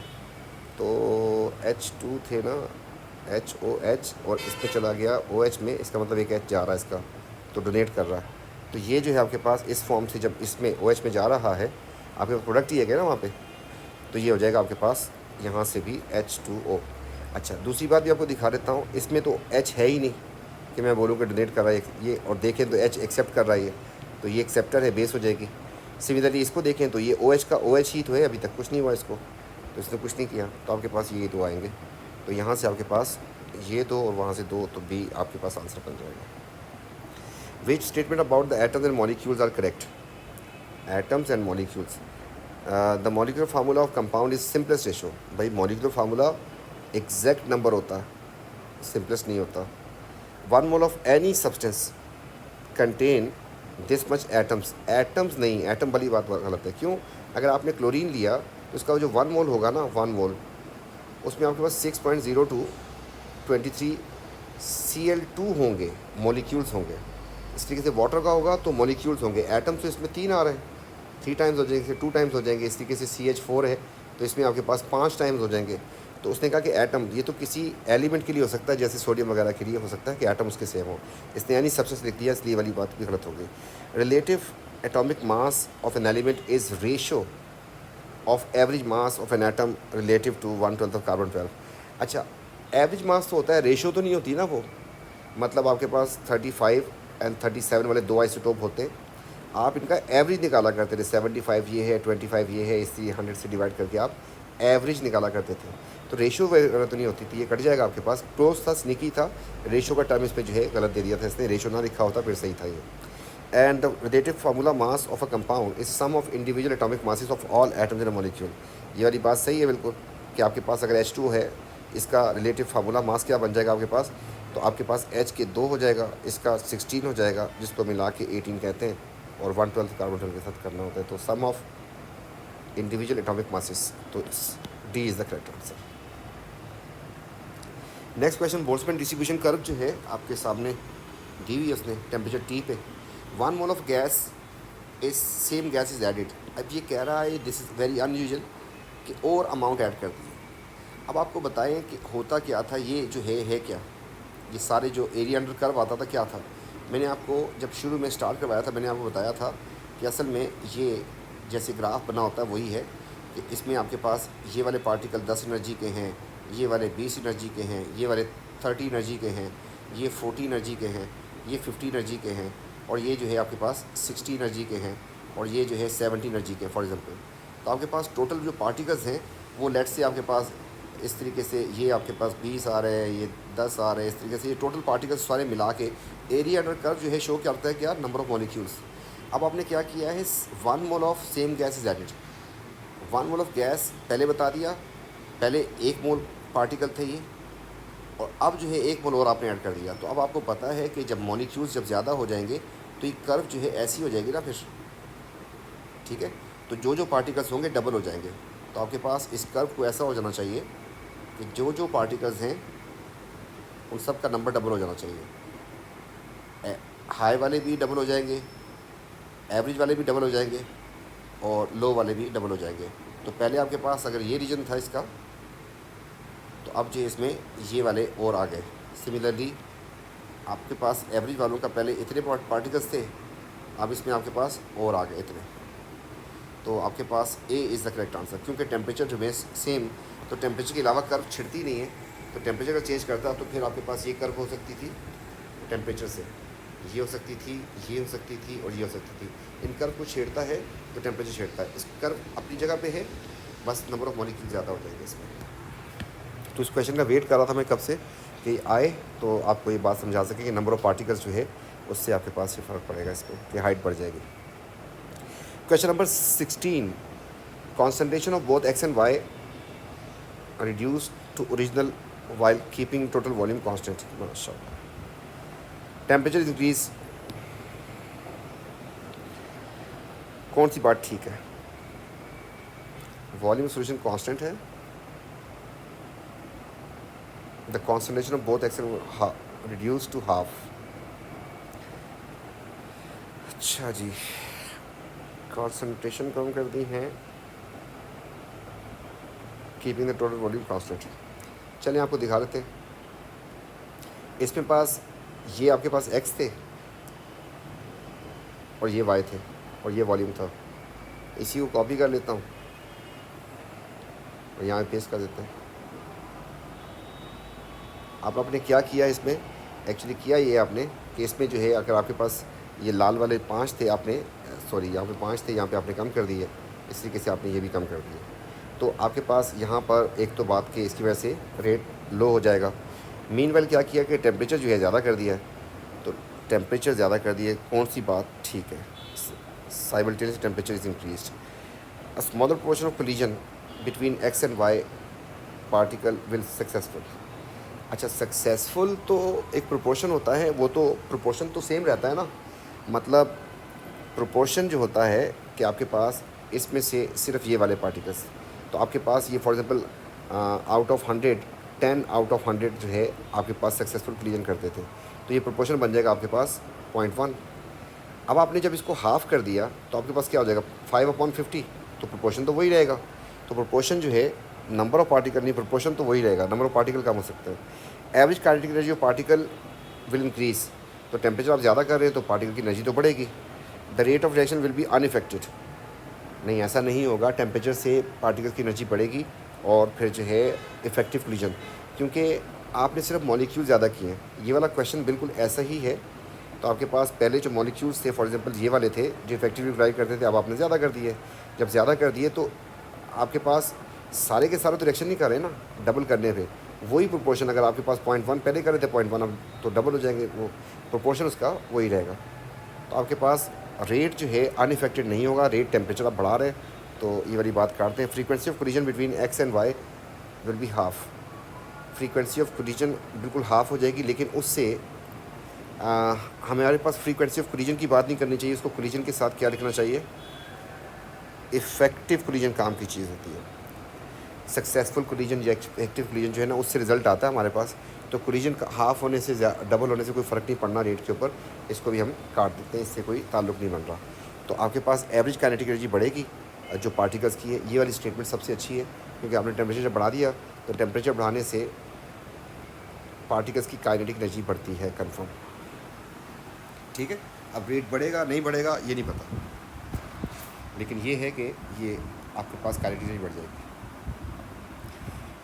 तो H2 थे ना, HOH, और इस पर चला गया OH में, इसका मतलब एक H जा रहा है इसका, तो डोनेट कर रहा है। तो ये जो है आपके पास इस फॉर्म से जब इसमें OH में जा रहा है, आपके पास प्रोडक्ट ही है क्या ना वहाँ पे, तो ये हो जाएगा आपके पास यहाँ से भी H2O। अच्छा, दूसरी बात भी आपको दिखा देता हूँ, इसमें तो H है ही नहीं कि मैं बोलूँ कि डोनेट कर रहा है ये, और देखें तो H एक्सेप्ट कर रहा है ये, तो ये एक्सेप्टर है, बेस हो जाएगी। सिमिलरली इसको देखें तो ये OH का OH ही तो है, अभी तक कुछ नहीं हुआ इसको, तो इसने कुछ नहीं किया, तो आपके पास ये 2 आएंगे। तो यहाँ से आपके पास ये 2 और वहाँ से 2, तो B आपके पास आंसर बन जाएगा। Which statement about the atoms and molecules are correct? Atoms and molecules, the molecular formula of compound is simplest ratio. भाई मॉलिक्यूलर फार्मूला एग्जैक्ट नंबर होता है, सिंपलेस्ट नहीं होता। 1 mole of any substance contain this much atoms, atoms नहीं, atom वाली बात गलत है। क्यों? अगर आपने क्लोरीन लिया तो उसका जो 1 मोल होगा ना, 1 मोल, उसमें आपके पास 6.02 23 Cl2 होंगे, मॉलिक्यूल्स होंगे। इस तरीके से वाटर का होगा तो मॉलिक्यूल्स होंगे, एटम्स तो इसमें 3 आ रहे हैं, 3 टाइम्स हो जाएंगे, 2 टाइम्स हो जाएंगे। इस तरीके से CH4 है तो इसमें आपके पास 5 टाइम्स हो जाएंगे। तो उसने कहा कि एटम, ये तो किसी एलिमेंट के लिए हो सकता है, जैसे सोडियम वगैरह के लिए हो सकता है कि एटम उसके सेम हो, इसने यानी सब्सटेंस लिख दिया, इसलिए वाली बात भी गलत हो गई। Relative atomic mass of an element is ratio of average mass of an atom relative to 1/12 of carbon 12। अच्छा, एवरेज मास तो होता है, रेशो तो नहीं होती ना वो, मतलब आपके पास 35 एंड 37 वाले 2 आइसोटोप होते हैं, आप इनका एवरेज निकाला करते थे, 75 ये है, 25 ये है, इसलिए 100 से डिवाइड करके आप एवरेज निकाला करते थे। तो रेशो वगैरह तो नहीं होती थी, ये कट जाएगा आपके पास। क्लोज था, स्निकी था, रेशो का टर्म इस पर जो है गलत दे दिया था इसने, रेशो ना लिखा होता फिर सही था ये। And the relative formula mass of a compound is sum of individual atomic masses of all atoms in a molecule. ये वाली बात सही है बिल्कुल, कि आपके पास अगर H2 है, इसका रिलेटिव फार्मूला मास क्या बन जाएगा आपके पास, तो आपके पास H के 2 हो जाएगा, इसका 16 हो जाएगा, जिसको मिला के 18 कहते हैं, और 1/12 कार्बन 12 के साथ करना होता है। तो सम ऑफ इंडिविजुअल एटॉमिक मासेस, तो D is the correct answer. Next question, Boltzmann distribution curve जो है आपके सामने दी हुई है उसने, टेम्परेचर T पे 1 mole of gas is same gas is added. अब ये कह रहा है दिस इज़ वेरी अनयूजुअल कि और अमाउंट ऐड कर दिए। अब आपको बताएं कि होता क्या था, ये जो है क्या, ये सारे जो एरिया अंडर कर्व आता था क्या था। मैंने आपको जब शुरू में स्टार्ट करवाया था, मैंने आपको बताया था कि असल में ये जैसे ग्राफ बना होता है वही है, कि इसमें आपके पास ये वाले पार्टिकल 10 एनर्जी के हैं, ये वाले 20 एनर्जी के हैं, ये वाले 30 एनर्जी के हैं, ये 40 एनर्जी के हैं, ये 50 एनर्जी के हैं, और ये जो है आपके पास 60 एनर्जी के हैं, और ये जो है 70 एनर्जी के फॉर एग्जांपल। तो आपके पास टोटल जो पार्टिकल्स हैं वो लेट से आपके पास इस तरीके से, ये आपके पास 20 आ रहे हैं, ये 10 आ रहे हैं, इस तरीके से ये टोटल पार्टिकल्स सारे मिला के एरिया अंडर कर्व जो है शो करता है क्या, नंबर ऑफ मॉलिक्यूल्स। अब आपने क्या किया है, 1 mole of same gas is added. 1 mole of gas पहले बता दिया, पहले 1 मोल पार्टिकल थे ये, और अब जो है 1 मोल और आपने ऐड कर दिया। तो अब आपको पता है कि जब मॉलिक्यूल्स जब ज़्यादा हो जाएंगे तो ये कर्व जो है ऐसी हो जाएगी ना फिर, ठीक है। तो जो जो पार्टिकल्स होंगे डबल हो जाएंगे। तो आपके पास इस कर्व को ऐसा हो जाना चाहिए कि जो जो पार्टिकल्स हैं उन सब का नंबर डबल हो जाना चाहिए। हाई वाले भी डबल हो जाएंगे, एवरेज वाले भी डबल हो जाएंगे, और लो वाले भी डबल हो जाएंगे। तो पहले आपके पास अगर ये रीजन था इसका, तो अब जो इसमें ये वाले और आ गए। सिमिलरली आपके पास एवरेज वालों का पहले इतने पार्टिकल्स थे, अब इसमें आपके पास और आ गए इतने। तो आपके पास A is the correct answer, क्योंकि टेम्परेचर रिमेन्स सेम, तो टेम्परेचर के अलावा कर्व छिड़ती नहीं है। तो टेम्परेचर अगर चेंज करता तो फिर आपके पास ये कर्व हो सकती थी टेम्परेचर से, ये हो सकती थी, ये हो सकती थी, और ये हो सकती थी। इन कर्व को छेड़ता है तो टेम्परेचर छेड़ता है। इस कर्व अपनी जगह पे है, बस नंबर ऑफ मॉलिक्यूल ज़्यादा हो जाएंगे इसमें। तो इस क्वेश्चन का वेट कर रहा था मैं कब से कि आए तो आपको ये बात समझा सके कि नंबर ऑफ पार्टिकल्स जो है उससे आपके पास ये फ़र्क पड़ेगा, इस पर कि हाइट बढ़ जाएगी। Question number 16, concentration of both X and Y reduced to original while keeping total volume constant। माशाअल्लाह, टेम्परेचर इंक्रीज, कौन सी बात ठीक है? वॉल्यूम सॉल्यूशन कांस्टेंट है, the concentration of both X reduce to half. अच्छा जी, कॉन्सेंट्रेशन कम कर दी है, keeping the total volume constant. चलिए आपको दिखा देते हैं। इसमें पास ये आपके पास एक्स थे और ये वाई थे और ये वॉल्यूम था। इसी को कॉपी कर लेता हूँ और यहाँ पेस्ट कर देते हैं। अब आपने क्या किया इसमें, एक्चुअली किया ये आपने कि इसमें जो है अगर आपके पास ये लाल वाले 5 थे, आपने सॉरी यहाँ पे 5 थे, यहाँ पे आपने कम कर दिए, इस तरीके से आपने ये भी कम कर दिए। तो आपके पास यहाँ पर एक तो बात कि इसकी वजह से रेट लो हो जाएगा। मीनवाइल क्या किया कि टेम्परेचर जो है ज़्यादा कर दिया है, तो टेम्परेचर ज़्यादा कर दिए, कौन सी बात ठीक है? Simultaneous temperature is increased, a smaller portion of collision between X and Y particle will successful. अच्छा, सक्सेसफुल तो एक प्रोपोर्शन होता है, वो तो प्रोपोर्शन तो सेम रहता है ना, मतलब प्रोपोर्शन जो होता है कि आपके पास इसमें से सिर्फ ये वाले पार्टिकल्स, तो आपके पास ये for example out of 100 10 out of 100 जो है आपके पास सक्सेसफुल कोलिजन करते थे, तो ये प्रोपोर्शन बन जाएगा आपके पास 0.1। अब आपने जब इसको हाफ़ कर दिया तो आपके पास क्या हो जाएगा 5/50, तो प्रोपोर्शन तो वही रहेगा। तो प्रोपोर्शन जो है नंबर ऑफ पार्टिकल नहीं, प्रोपोर्शन तो वही रहेगा, नंबर ऑफ पार्टिकल कम हो सकता है। Average kinetic energy of particle will increase, तो टेम्परेचर आप ज़्यादा कर रहे हैं तो पार्टिकल की एनर्जी तो बढ़ेगी। The rate of reaction will be unaffected, नहीं ऐसा नहीं होगा, टेम्परेचर से पार्टिकल की एनर्जी बढ़ेगी और फिर जो है इफेक्टिव कोलिजन, क्योंकि आपने सिर्फ मॉलिक्यूल ज़्यादा किए हैं। ये वाला क्वेश्चन बिल्कुल ऐसा ही है। तो आपके पास पहले जो मॉलिक्यूल्स थे फॉर एग्जांपल ये वाले थे जो इफेक्टिवली ड्राइव करते थे, अब आपने ज़्यादा कर दिए। जब ज़्यादा कर दिए तो आपके पास सारे के सारे तो रिएक्शन नहीं कर रहे ना डबल करने पे, वही प्रोपोर्शन अगर आपके पास 0.1 पहले कर रहे थे 0.1 अब तो डबल हो जाएंगे, वो प्रोपोर्शन उसका वही रहेगा। तो आपके पास रेट जो है अनइफेक्टेड नहीं होगा, रेट टेम्परेचर आप बढ़ा रहे हैं तो ये वाली बात काटते हैं। Frequency of collision between X and Y will be half, frequency of collision बिल्कुल हाफ हो जाएगी, लेकिन उससे हमारे पास फ्रीक्वेंसी ऑफ कोलिजन की बात नहीं करनी चाहिए, उसको कोलिजन के साथ क्या लिखना चाहिए, इफ़ेक्टिव कोलिजन काम की चीज़ होती है। सक्सेसफुल कोलिजन या इफेक्टिव कोलिजन जो है ना उससे रिजल्ट आता है हमारे पास। तो कोलिजन का हाफ होने से डबल होने से कोई फ़र्क नहीं पड़ना रेट के ऊपर, इसको भी हम काट देते हैं, इससे कोई ताल्लुक़ नहीं बन रहा। तो आपके पास एवरेज काइनेटिक एनर्जी बढ़ेगी जो पार्टिकल्स की है। ये वाली स्टेटमेंट सबसे अच्छी है क्योंकि आपने टेम्परेचर बढ़ा दिया, तो टेम्परेचर बढ़ाने से पार्टिकल्स की काइनेटिक एनर्जी बढ़ती है, कन्फर्म। ठीक है, अब रेट बढ़ेगा नहीं बढ़ेगा ये नहीं पता, लेकिन ये है कि ये आपके पास काइनेटिक एनर्जी बढ़ जाएगी।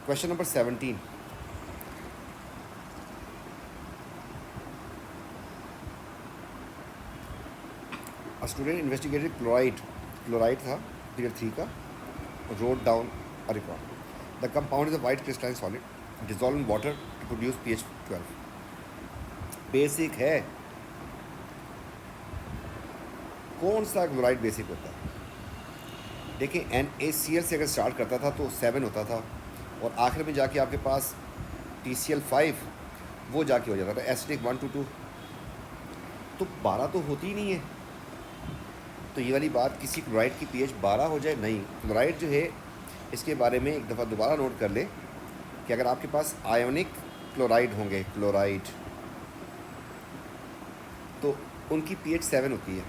Question number 17, student investigated chloride था पीरियड 3 का, wrote down a record. The compound is a white crystalline solid dissolve in water to produce pH 12। Basic है, कौन सा क्लोराइड बेसिक होता है? देखिए NaCl से अगर स्टार्ट करता था तो 7 होता था और आखिर में जाके आपके पास TCl5 वो जाके हो जाता था एसिडिक 1 to 2, तो 12 तो होती ही नहीं है। तो ये वाली बात किसी क्लोराइड की pH 12 हो जाए नहीं, क्लोराइड जो है इसके बारे में एक दफ़ा दोबारा नोट कर ले कि अगर आपके पास आयोनिक क्लोराइड होंगे, क्लोराइड, तो उनकी pH 7 होती है,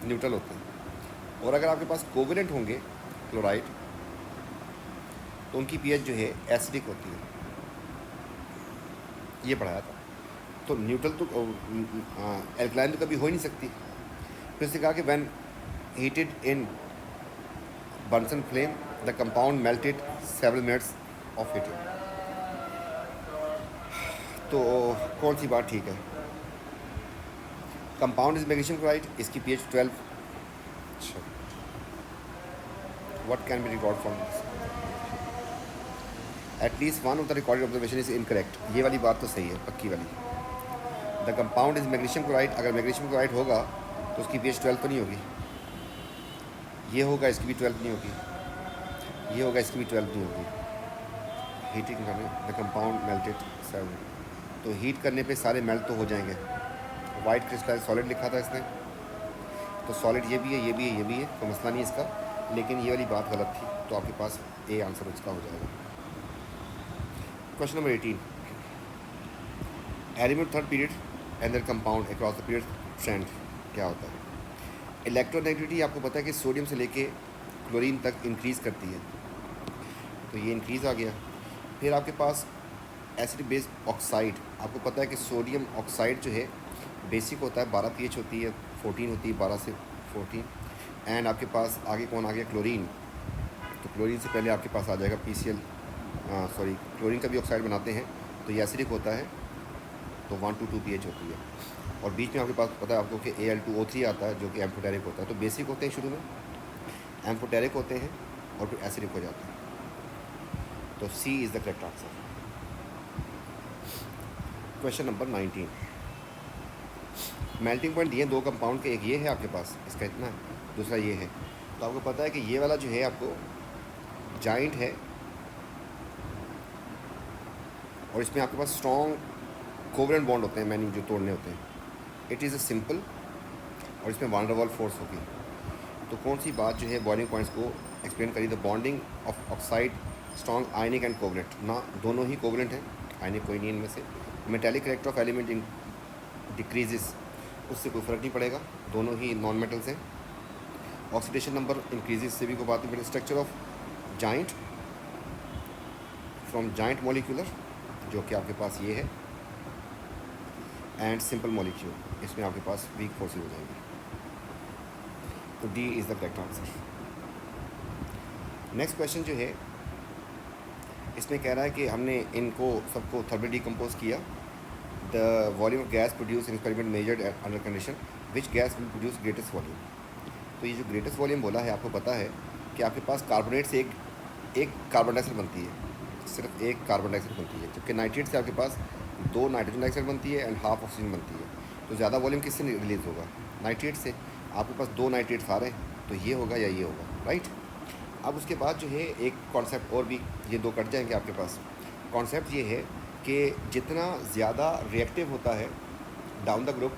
न्यूट्रल होते हैं। और अगर आपके पास कोवेलेंट होंगे क्लोराइड तो उनकी pH जो है एसिडिक होती है, ये पढ़ाया था। तो न्यूट्रल तो एल्कलाइन तो कभी हो ही नहीं सकती। फिर से कहा कि when heated in Bunsen flame the compound melted several minutes of heating. तो कौन सी बात ठीक है? कंपाउंड इज मैग्नीशियम क्लोराइड, इसकी pH 12। अच्छा, what can be record from this? At least one of the recorded observation is incorrect. ये वाली बात तो सही है, पक्की वाली। The compound is magnesium chloride, अगर मैग्नीशियम क्लोराइड होगा तो उसकी pH 12 तो नहीं होगी, ये होगा इसकी भी 12 नहीं होगी, ये होगा इसकी भी 12 नहीं होगी। हीटिंग करने द कंपाउंड मेल्टेड 7। तो हीट करने पे सारे मेल्ट तो हो जाएंगे। वाइट क्रिस्टलाइन सॉलिड लिखा था इसने, तो सॉलिड ये भी है, ये भी है, ये भी है, तो मसला नहीं इसका, लेकिन ये वाली बात गलत थी, तो आपके पास ए आंसर उसका हो जाएगा। Question number 18, element third period and there compound across the period trend क्या होता है? इलेक्ट्रोनेगेटिविटी आपको पता है कि सोडियम से लेके क्लोरीन तक इंक्रीज़ करती है, तो ये इंक्रीज़ आ गया। फिर आपके पास एसिड बेस ऑक्साइड, आपको पता है कि सोडियम ऑक्साइड जो है बेसिक होता है, 12 pH होती है, 14 होती है, 12 से 14। एंड आपके पास आगे कौन आ गया? क्लोरीन। तो क्लोरीन से पहले आपके पास आ जाएगा PCl, सॉरी क्लोरीन का भी ऑक्साइड बनाते हैं, तो ये एसिडिक होता है, तो 1 to 2 pH होती है। और बीच में आपके पास पता है आपको कि Al2O3 आता है जो कि एम्फोटेरिक होता है। तो बेसिक होते हैं शुरू में, एम्फोटेरिक होते हैं और फिर एसिडिक हो जाते हैं। तो C is the correct answer. Question number 19, melting point दिए दो कंपाउंड के, एक ये है आपके पास, इसका इतना है, दूसरा ये है। तो आपको पता है कि ये वाला जो है आपको जाइंट है और इसमें आपके पास स्ट्रॉन्ग कोवलेंट बॉन्ड होते हैं, मैंने जो तोड़ने होते हैं। इट इज़ अ सिंपल, और इसमें वन डबल फोर्स होगी। तो कौन सी बात जो है बॉइलिंग पॉइंट्स को एक्सप्लेन करी? The bonding of oxide strong ionic and covalent, ना दोनों ही कोवलेंट हैं, आयनिक कोई नहीं इनमें से। Metallic character of element in decreases, उससे कोई फ़र्क नहीं पड़ेगा, दोनों ही नॉन मेटल्स हैं। ऑक्सीडेशन नंबर इंक्रीजेस से भी कोई बात नहीं पड़ेगी। Structure of giant from giant molecular, जो कि आपके पास ये है, एंड सिंपल मॉलिक्यूल, इसमें आपके पास वीक फोर्सेज हो जाएंगे। तो D is the correct answer. Next question जो है इसमें कह रहा है कि हमने इनको सबको थर्मली डिकम्पोज किया। The volume of gas produce in experiment measured under condition, which gas will produce greatest volume. तो ये जो ग्रेटेस्ट वॉल्यूम बोला है, आपको पता है कि आपके पास कार्बोनेट से एक कार्बन डाइऑक्साइड बनती है, सिर्फ एक कार्बन डाइऑक्साइड बनती है, जबकि नाइट्रेट से आपके पास 2 नाइट्रोजन डाइऑक्साइड बनती है एंड हाफ ऑक्सीजन बनती है। तो ज़्यादा वॉल्यूम किससे रिलीज़ होगा? नाइट्रेट से। आपके पास 2 नाइट्रेट्स आ रहे हैं, तो ये होगा या ये होगा, राइट। अब उसके बाद जो है एक कॉन्सेप्ट और भी, ये दो कट जाएंगे आपके पास। कॉन्सेप्ट ये है कि जितना ज़्यादा रिएक्टिव होता है डाउन द ग्रुप,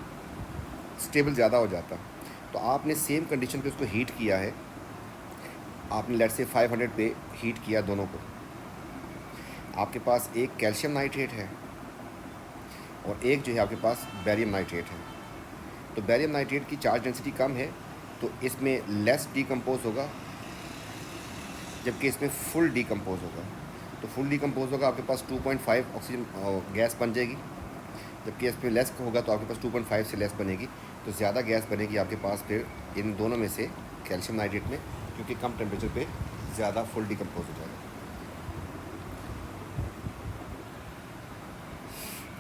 स्टेबल ज़्यादा हो जाता। तो आपने सेम कंडीशन पे उसको हीट किया है, आपने लेट्स से 500 पे हीट किया दोनों को। आपके पास एक कैल्शियम नाइट्रेट है और एक जो है आपके पास बैरियम नाइट्रेट है। तो बैरियम नाइट्रेट की चार्ज डेंसिटी कम है, तो इसमें लेस डीकम्पोज होगा, जबकि इसमें फुल डीकम्पोज होगा। तो फुल डीकम्पोज होगा, आपके पास 2.5 ऑक्सीजन गैस बन जाएगी, जबकि इसमें लेस होगा तो आपके पास 2.5 से लेस बनेगी। तो ज़्यादा गैस बनेगी आपके पास फिर इन दोनों में से, कैल्शियम नाइट्रेट में, क्योंकि कम टेम्परेचर पे ज़्यादा फुल डीकम्पोज हो जाएगा।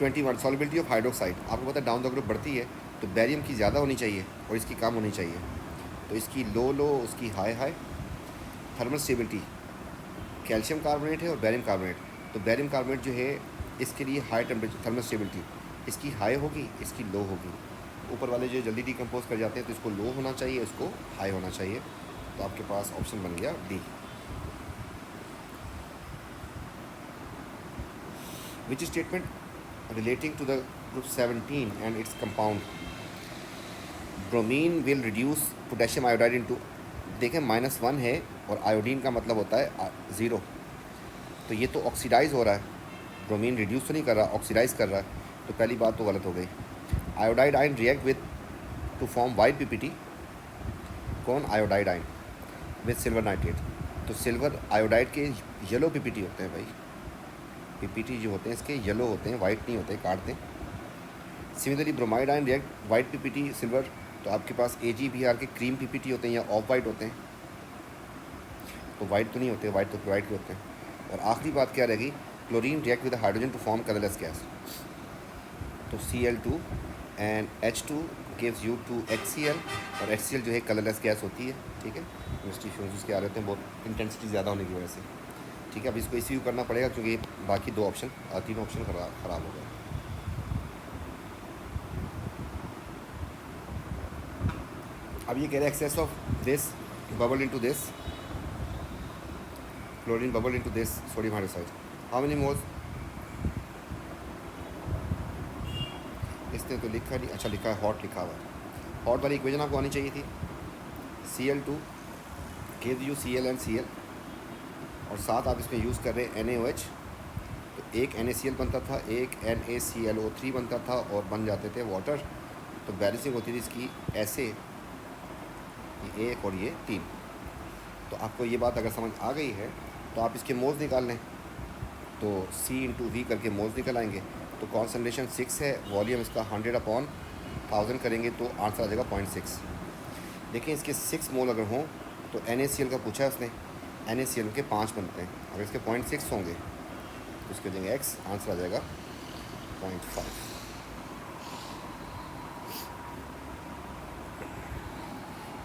21, सॉल्युबिलिटी ऑफ हाइड्रोक्साइड। आपको पता है डाउन द ग्रुप बढ़ती है, तो बैरियम की ज़्यादा होनी चाहिए और इसकी कम होनी चाहिए। तो इसकी लो लो, उसकी high high. Thermal stability, calcium carbonate है और बैरियम कार्बोनेट। तो बैरियम कार्बोनेट जो है इसके लिए हाई टेम्परेचर थर्मल स्टेबिलिटी, इसकी हाई होगी, इसकी लो होगी। ऊपर वाले जो जल्दी डिकम्पोज कर जाते हैं, तो इसको लो होना चाहिए, इसको हाई होना चाहिए। तो आपके पास ऑप्शन बन गया D. Which statement relating to the group 17 and its compound, bromine will reduce potassium iodide into, देखें -1 है और आयोडीन का मतलब होता है 0, तो ये तो ऑक्सीडाइज हो रहा है, ब्रोमीन रिड्यूस तो नहीं कर रहा, ऑक्सीडाइज कर रहा है। तो पहली बात तो गलत हो गई। Iodide ion react with to form white PPT, कौन? Iodide ion with silver nitrate. तो सिल्वर आयोडाइड के येलो पीपीटी होते हैं भाई, पीपीटी जो होते हैं इसके येलो होते हैं, वाइट नहीं होते, काट दें। Similarly bromide ion react white PPT silver, तो आपके पास AgBr के क्रीम पीपीटी होते हैं या ऑफ वाइट होते हैं, तो वाइट तो नहीं होते, वाइट तो क्लोराइड के होते हैं। और आखिरी बात क्या रहेगी? Chlorine react with hydrogen to form colourless gas, तो Cl2 and H2 gives you 2HCl, और HCl जो है कलरलेस गैस होती है, ठीक है। केमिस्ट्री फ्यूज के आ रहे हैं बहुत इंटेंसिटी ज़्यादा होने की वजह से, ठीक है। अब इसको इसी करना पड़ेगा क्योंकि बाकी 2 ऑप्शन, 3 ऑप्शन ख़राब हो गए। अब ये कह रहे हैं excess of this bubble into this, chlorine bubble into this sodium hydroxide, how many moles? देखते हैं तो लिखा नहीं, अच्छा लिखा है हॉट लिखा हुआ है। हॉट वाली इक्वेशन आपको आनी चाहिए थी, Cl2 give you Cl and Cl, और साथ आप इसमें यूज़ कर रहे हैं NaOH, तो एक NaCl बनता था, एक NaClO3 बनता था और बन जाते थे वाटर। तो बैलेंसिंग होती थी इसकी ऐसे, ये 1 और ये 3। तो आपको ये बात अगर समझ आ गई है तो आप इसके मोल्स निकाल लें, तो C/V करके मोल्स निकल आएंगे। तो कॉन्सनट्रेशन 6 है, वॉल्यूम इसका 100/1000 करेंगे तो आंसर आ जाएगा 0.6। देखिए इसके 6 मोल अगर हों तो NaCl का पूछा है उसने, NaCl के 5 बनते हैं, अगर इसके 0.6 होंगे तो इसके देंगे x, आंसर आ जाएगा 0.5।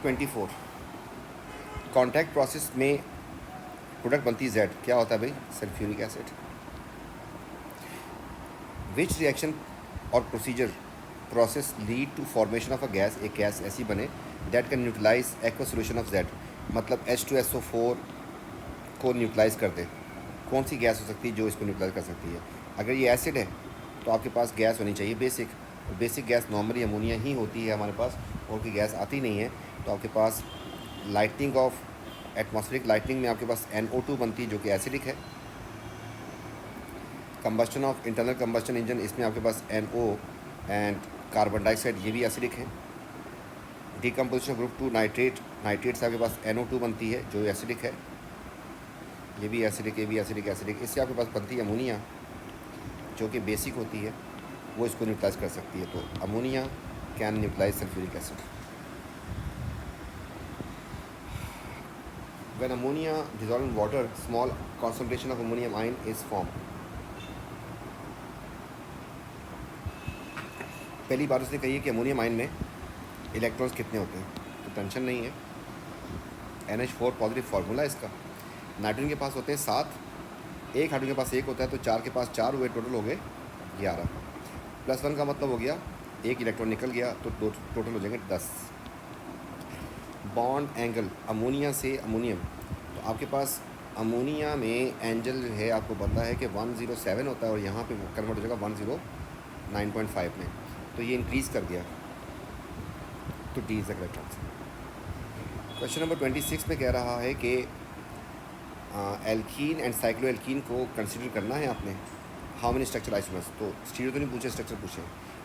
24 कॉन्टैक्ट प्रोसेस में प्रोडक्ट बनती Z, क्या होता है भाई? Sulphuric acid. विच रिएक्शन और procedure process lead to formation of a gas, एक गैस ऐसी बने that can neutralise aqua solution of Z, मतलब H2SO4 को न्यूट्रलाइज कर दे। कौन सी गैस हो सकती है जो इसको न्यूट्रलाइज कर सकती है? अगर ये एसिड है तो आपके पास गैस होनी चाहिए बेसिक, और बेसिक गैस नॉर्मली अमोनिया ही होती है हमारे पास, और कोई गैस आती नहीं है। तो आपके पास लाइटनिंग ऑफ एटमॉस्फेरिक लाइटनिंग में आपके पास NO2 बनती है जो कि एसिडिक है। Combustion of internal combustion engine, इसमें आपके पास NO एंड कार्बन डाइऑक्साइड, ये भी एसिडिक है। डिकम्पोजिशन ग्रुप 2 नाइट्रेट से आपके पास NO2 बनती है जो एसिडिक है, ये भी एसिडिक, ये भी एसिडिक, एसिडिक। इससे आपके पास बनती है अमोनिया जो कि बेसिक होती है, वो इसको न्यूट्रलाइज कर सकती है। तो ammonia can neutralise sulphuric acid. When ammonia dissolved in water, small concentration of ammonium ion is formed. पहली बात उसने कही है कि अमोनियम आयन में इलेक्ट्रॉन्स कितने होते हैं, तो टेंशन नहीं है, NH4 पॉजिटिव फार्मूला है इसका। नाइट्रोजन के पास होते हैं 7, एक हाइड्रोजन के पास 1 होता है, तो 4 के पास 4 हुए, टोटल हो गए 11। +1 का मतलब हो गया एक इलेक्ट्रॉन निकल गया, तो टोटल हो जाएंगे 10। बॉन्ड एंगल अमोनिया से अमोनियम, तो आपके पास अमोनिया में एंगल जो है आपको पता है कि 107 होता है, और यहाँ पे कन्वर्ट हो जाएगा 109.5 में, तो ये इंक्रीज़ कर दिया, तो D is the correct answer. Question number 26 में कह रहा है कि एल्कीन एंड साइक्लो एल्कीन को कंसिडर करना है आपने, हाउ मेनी स्ट्रक्चर आइसोमर्स, तो स्टीरियो तो नहीं पूछे, स्ट्रक्चर पूछे।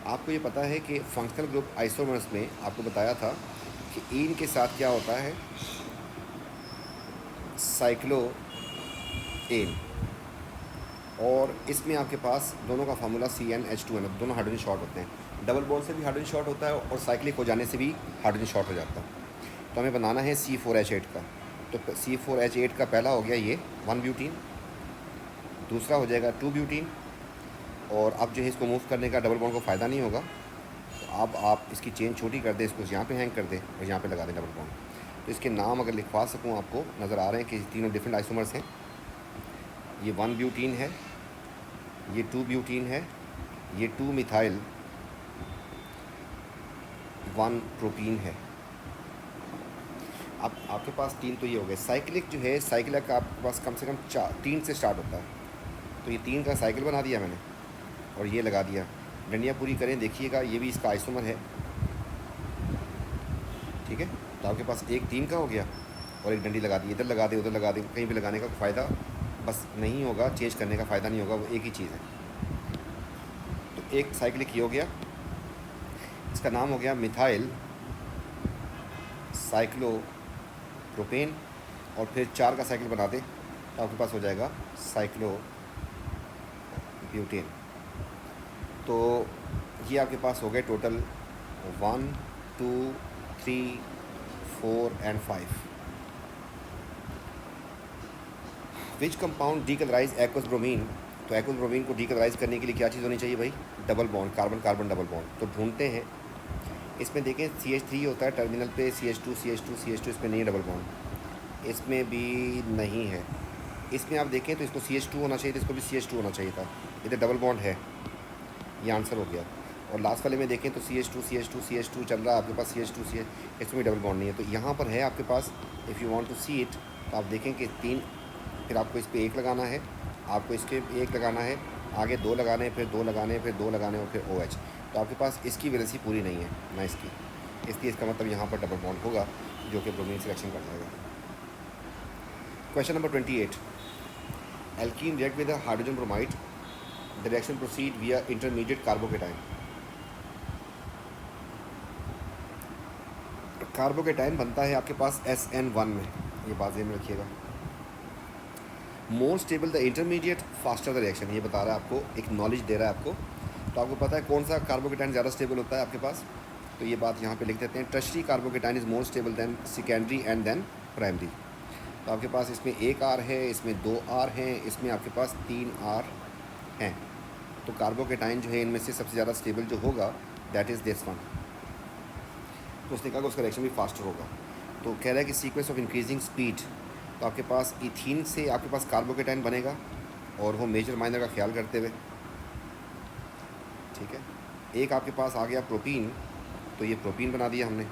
आपको ये पता है कि फंक्शनल ग्रुप आइसोमर्स में आपको बताया था कि ईन के साथ क्या होता है, साइक्लो एन, और इसमें आपके पास दोनों का फार्मूला CnH2n, दोनों हाइड्रोजन शॉर्ट होते हैं। डबल बॉन्ड से भी हाइड्रोजन शॉर्ट होता है और साइक्लिक हो जाने से भी हाइड्रोजन शॉर्ट हो जाता है। तो हमें बनाना है C4H8 का, तो C4H8 का पहला हो गया ये 1 ब्यूटीन, दूसरा हो जाएगा 2 ब्यूटीन, और अब जो है इसको मूव करने का डबल बॉन्ड को फ़ायदा नहीं होगा, तो अब आप इसकी चेन छोटी कर दें, इसको यहाँ पे हैंग कर दें और यहाँ पे लगा दें डबल बॉन्ड। तो इसके नाम अगर लिखवा सकूँ आपको, नज़र आ रहे हैं कि तीनों डिफरेंट आइसोमर्स हैं। ये 1 ब्यूटीन है, ये 2 ब्यूटीन है, ये 2 मिथाइल 1 प्रोपीन है। अब आपके पास 3 तो ये हो गए। साइक्लिक जो है, साइक्लिक का आपके पास कम से कम 3 से स्टार्ट होता है, तो ये 3 का साइकिल बना दिया मैंने और ये लगा दिया। डंडियाँ पूरी करें, देखिएगा ये भी इसका आइसोमर है, ठीक है। तो आपके पास एक 3 का हो गया और एक डंडी लगा दी, इधर लगा दे उधर लगा दे, कहीं भी लगाने का फ़ायदा बस नहीं होगा, चेंज करने का फ़ायदा नहीं होगा, वो एक ही चीज़ है। तो एक साइक्लिक ये हो गया, इसका नाम हो गया मिथाइल साइक्लो प्रोपेन, और फिर 4 का साइकिल बना दे तो आपके पास हो जाएगा साइक्लो ब्यूटेन। तो ये आपके पास हो गए total 1 2 3 4 and 5। Which compound decolourise aqueous bromine, तो एक्वस ब्रोमीन को डीकलराइज करने के लिए क्या चीज़ होनी चाहिए भाई? Double bond, carbon carbon double bond. तो ढूंढते हैं, इसमें देखें CH3 होता है टर्मिनल पे, CH2 CH2 CH2, इसमें नहीं है डबल बॉन्ड, इसमें भी नहीं है। इसमें आप देखें तो इसको CH2 होना चाहिए था, इसको भी CH2 होना चाहिए था, इधर डबल बॉन्ड है, ये आंसर हो गया। और लास्ट वाले में देखें तो CH2 CH2 CH2 चल रहा है आपके पास, CH2 CH, इसमें भी डबल बॉन्ड नहीं है। तो यहाँ पर है आपके पास, if you want to see it, तो आप देखें कि 3, फिर आपको इस पर 1 लगाना है, आपको इसके 1 लगाना है, आगे 2 लगाने, फिर 2 लगाने, फिर 2 लगाने और फिर OH। तो आपके पास इसकी वैलेंसी पूरी नहीं है ना इसकी, इसलिए इसका मतलब यहाँ पर डबल बॉन्ड होगा जो कि ब्रोमीन सिलेक्शन कर जाएगा। Question number 28, alkene react with hydrogen bromide, the reaction proceed विया इंटरमीडिएट कार्बोकेटाइन। कार्बोकेटाइन बनता है आपके पास SN1 में, ये बात ध्यान में रखिएगा। More stable the intermediate faster the reaction, ये बता रहा है आपको, एक नॉलेज दे रहा है आपको। तो आपको पता है कौन सा कार्बोकेटाइन ज़्यादा स्टेबल होता है आपके पास, तो ये बात यहाँ पे लिख देते हैं। Tertiary carbocation is more stable than secondary and then primary. तो आपके पास इसमें 1 R है, इसमें 2 R हैं, इसमें आपके पास 3 R हैं। तो कार्बोकेटाइन जो है इनमें से सबसे ज़्यादा स्टेबल जो होगा दैट इज़ दिस वन। तो उसने कहा कि उसका रिएक्शन भी फास्टर होगा। तो कह रहा है कि सीक्वेंस ऑफ इंक्रीजिंग स्पीड, तो आपके पास इथीन से आपके पास कार्बोकेटाइन बनेगा और वो मेजर माइनर का ख्याल करते हुए, ठीक है। एक आपके पास आ गया प्रोपीन, तो ये प्रोपीन बना दिया हमने।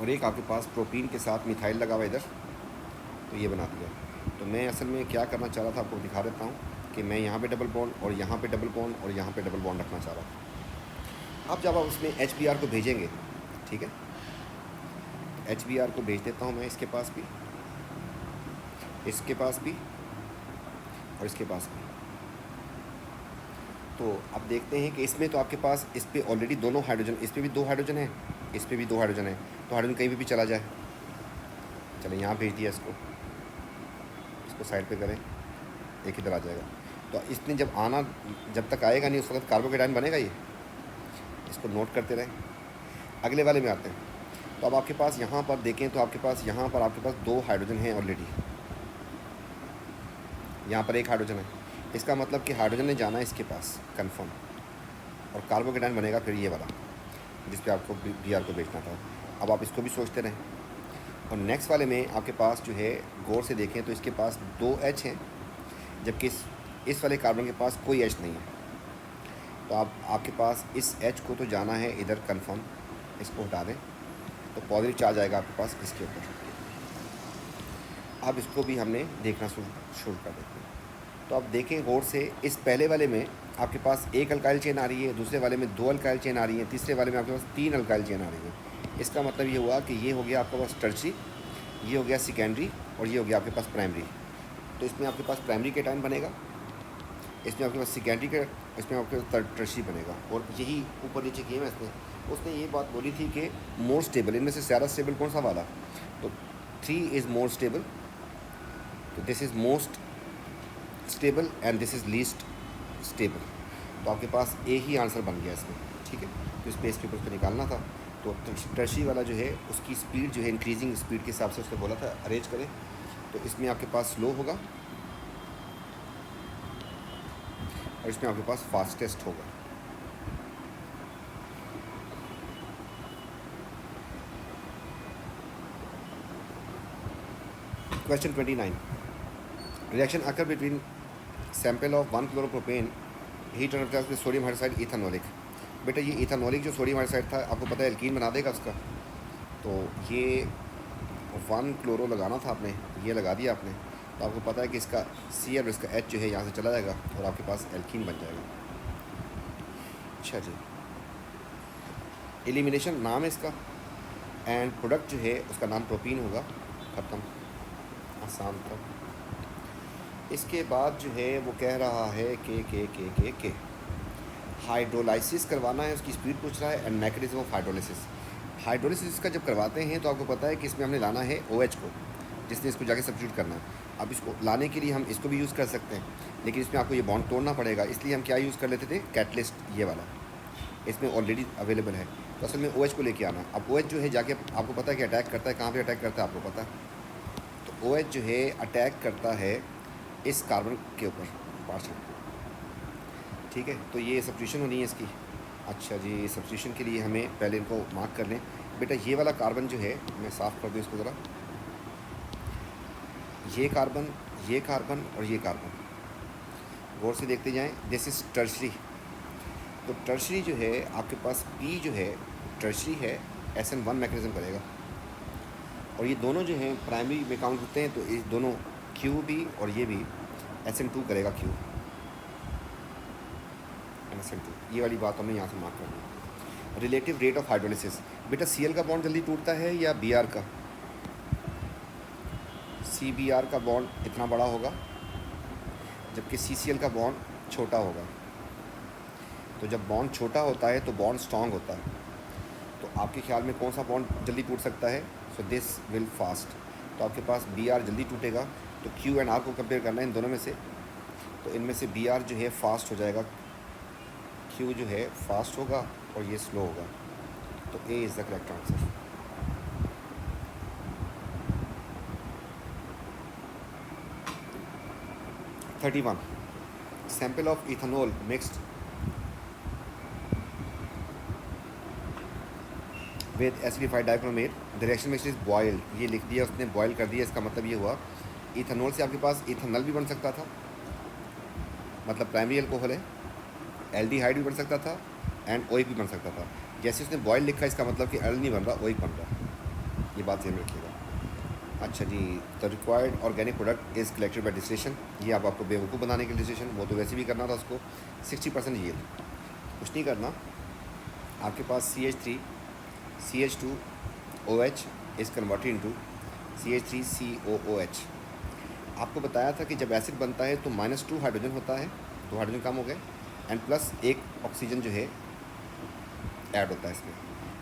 और एक आपके पास प्रोपीन के साथ मिथाइल लगा हुआ इधर, तो ये बना दिया। तो मैं असल में क्या करना चाह रहा था आपको दिखा देता हूँ कि मैं यहाँ पे डबल बॉन्ड और यहाँ पे डबल बॉन्ड और यहाँ पे डबल बॉन्ड रखना चाह रहा था। अब जब आप उसमें HBr को भेजेंगे, ठीक है, HBr को भेज देता हूँ मैं इसके पास भी, इसके पास भी और इसके पास भी। तो अब देखते हैं कि इसमें तो आपके पास इस पर ऑलरेडी दोनों हाइड्रोजन, इस पर भी 2 हाइड्रोजन है, इस पर भी 2 हाइड्रोजन है, तो हाइड्रोजन कहीं भी चला जाए। चलो यहाँ भेज दिया इसको, इसको साइड पे करें, एक इधर आ जाएगा। तो इसने जब आना, जब तक आएगा नहीं उस वक्त कार्बोकेटाइन बनेगा ये, इसको नोट करते रहें। अगले वाले में आते हैं। तो अब आपके पास यहाँ पर देखें तो आपके पास यहाँ पर आपके पास 2 हाइड्रोजन हैं ऑलरेडी, यहाँ पर 1 हाइड्रोजन है। इसका मतलब कि हाइड्रोजन ने जाना है इसके पास कंफर्म, और कार्बोकेटाइन बनेगा फिर ये वाला जिस पे आपको Br को भेजना था। अब आप इसको भी सोचते रहें। और नेक्स्ट वाले में आपके पास जो है गौर से देखें तो इसके पास 2 H हैं, जबकि इस वाले कार्बन के पास कोई H नहीं है। तो आपके पास इस H को तो जाना है इधर कंफर्म, इसको हटा दें तो पॉजिटिव चार्ज आएगा आपके पास इसके ऊपर। अब इसको भी हमने देखना शुरू कर देते हैं। तो आप देखें गौर से, इस पहले वाले में आपके पास 1 अल्काइल चेन आ रही है, दूसरे वाले में 2 अल्काइल चेन आ रही है, तीसरे वाले में आपके पास 3 अल्काइल चेन आ रही है। इसका मतलब ये हुआ कि ये हो गया आपके पास टर्शरी, ये हो गया सेकेंडरी और ये हो गया आपके पास प्राइमरी। तो इसमें आपके पास प्राइमरी केटाइन बनेगा, इसमें आपके पास सेकेंडरी का, इसमें आपके पास टर्शरी बनेगा। और यही ऊपर नीचे किए मैं उसने ये बात बोली थी कि मोर स्टेबल, इनमें से ज़्यादा स्टेबल कौन सा वाला, तो 3 इज़ मोर स्टेबल, तो this is most stable and this is least stable. तो आपके पास ए ही आंसर बन गया इसमें, ठीक है। तो स्पेस के ऊपर उसको निकालना था। तो टर्शरी वाला जो है उसकी स्पीड जो है इंक्रीजिंग स्पीड के हिसाब से उसने बोला था अरेंज करें। तो इसमें आपके पास स्लो होगा और इसमें आपके पास फास्टेस्ट होगा। Question 29, reaction occur between sample of 1 chloropropane heat with sodium hydroxide ethanolic. बेटा ये इथेनॉलिक जो सोडियम हाइड्रोक्साइड था आपको पता है एल्कीन बना देगा उसका। तो ये 1 क्लोरो लगाना था आपने, ये लगा दिया आपने, तो आपको पता है कि इसका Cl और इसका H जो है यहाँ से चला जाएगा और आपके पास एल्कीन बन जाएगा। अच्छा जी, एलिमिनेशन नाम है इसका, एंड प्रोडक्ट जो है उसका नाम प्रोपीन होगा। ख़त्म, आसान था। इसके बाद जो है वो कह रहा है के हाइड्रोलाइसिस करवाना है, उसकी स्पीड पूछ रहा है, and mechanism of hydrolysis. Hydrolysis का जब करवाते हैं तो आपको पता है कि इसमें हमने लाना है OH को, जिसने इसको जाके सब्स्टिट्यूट करना है। अब इसको लाने के लिए हम इसको भी यूज़ कर सकते हैं, लेकिन इसमें आपको ये बॉन्ड तोड़ना पड़ेगा, इसलिए हम क्या यूज़ कर लेते थे, कैटलिस्ट, ये वाला इसमें ऑलरेडी अवेलेबल है। तो असल में OH को लेके आना। अब OH जो है जाके आपको पता है कि अटैक करता है, कहाँ पे अटैक करता है आपको पता है। तो OH जो है अटैक करता है इस कार्बन के ऊपर पार्शियल, ठीक है। तो ये सब्स्टिट्यूशन होनी है इसकी। अच्छा जी, सब्स्टिट्यूशन के लिए हमें पहले इनको मार्क कर लें। बेटा ये वाला कार्बन जो है, मैं साफ़ कर दूँ इसको ज़रा, ये कार्बन, ये कार्बन और ये कार्बन गौर से देखते जाएं। This is tertiary. तो टर्शरी जो है आपके पास P जो है टर्शरी है, SN1 मैकेनिज्म करेगा। और ये दोनों जो हैं प्राइमरी में काउंट होते हैं, तो ये दोनों Q भी और ये भी SN2 करेगा Q। SN2। ये वाली बात हमें यहाँ से मार्क करनी है। रिलेटिव रेट ऑफ हाइड्रोलिसिस, बेटा CL का बॉन्ड जल्दी टूटता है या Br का? CBr का बॉन्ड इतना बड़ा होगा जबकि CCl का बॉन्ड छोटा होगा। तो जब बॉन्ड छोटा होता है तो बॉन्ड स्ट्रॉन्ग होता है। तो आपके ख्याल में कौन सा बॉन्ड जल्दी टूट सकता है? So this will fast. तो आपके पास Br जल्दी टूटेगा। तो Q एंड R को कंपेयर करना है इन दोनों में से। तो इनमें से Br जो है फास्ट हो जाएगा, Q जो है फास्ट होगा और ये स्लो होगा। तो A is the correct answer. (31) sample of ethanol mixed with acidified dichromate, the reaction mixture is boiled. ये लिख दिया उसने, बॉयल कर दिया। इसका मतलब ये हुआ इथेनॉल से आपके पास इथेनॉल भी बन सकता था, मतलब प्राइमरी अल्कोहल है, एल्डिहाइड भी बन सकता था एंड ओइक भी बन सकता था। जैसे उसने बॉयल लिखा, इसका मतलब कि एल नहीं बन रहा, ओइक बन रहा। ये बात ध्यान रखिएगा। अच्छा जी, the required organic product is collected by distillation. ये आप आपको बेवकूफ़ बनाने के लिए डिस्टिलेशन, वो तो वैसे भी करना था उसको। 60% यील्ड, कुछ नहीं करना। आपके पास CH3 CH2OH is converted into CH3COOH। आपको बताया था कि जब एसिड बनता है तो -2 हाइड्रोजन होता है, 2 हाइड्रोजन कम हो गए, एंड प्लस 1 ऑक्सीजन जो है ऐड होता है इसमें।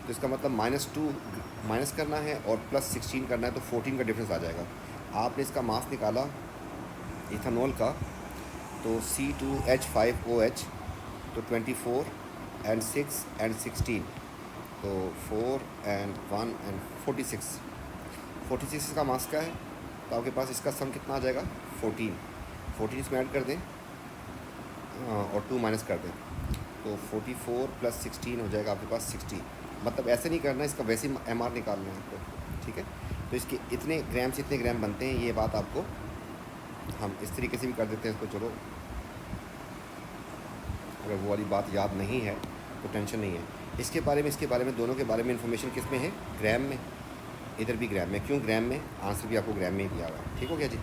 तो इसका मतलब -2 माइनस करना है और +16 करना है, तो 14 का डिफरेंस आ जाएगा। आपने इसका मास निकाला इथेनॉल का, तो C2H5OH, तो 24 एंड 6 एंड 16, तो 4 एंड 1 एंड 46 इसका मास का है। तो आपके पास इसका सम कितना आ जाएगा? 14 इसमें ऐड कर दें और 2 माइनस कर दें, तो 44 + 16 हो जाएगा आपके पास 60। मतलब ऐसे नहीं करना, इसका वैसे ही MR निकालना है आपको, ठीक है। तो इसके इतने ग्राम से इतने ग्राम बनते हैं, ये बात आपको हम इस तरीके से भी कर देते हैं इसको। चलो, अगर वो वाली बात याद नहीं है तो टेंशन नहीं है। इसके बारे में दोनों के बारे में इन्फॉर्मेशन किस में है? ग्राम में। इधर भी ग्राम में। क्यों ग्राम में? आंसर भी आपको ग्राम में ही दिया हुआ है। ठीक हो गया जी।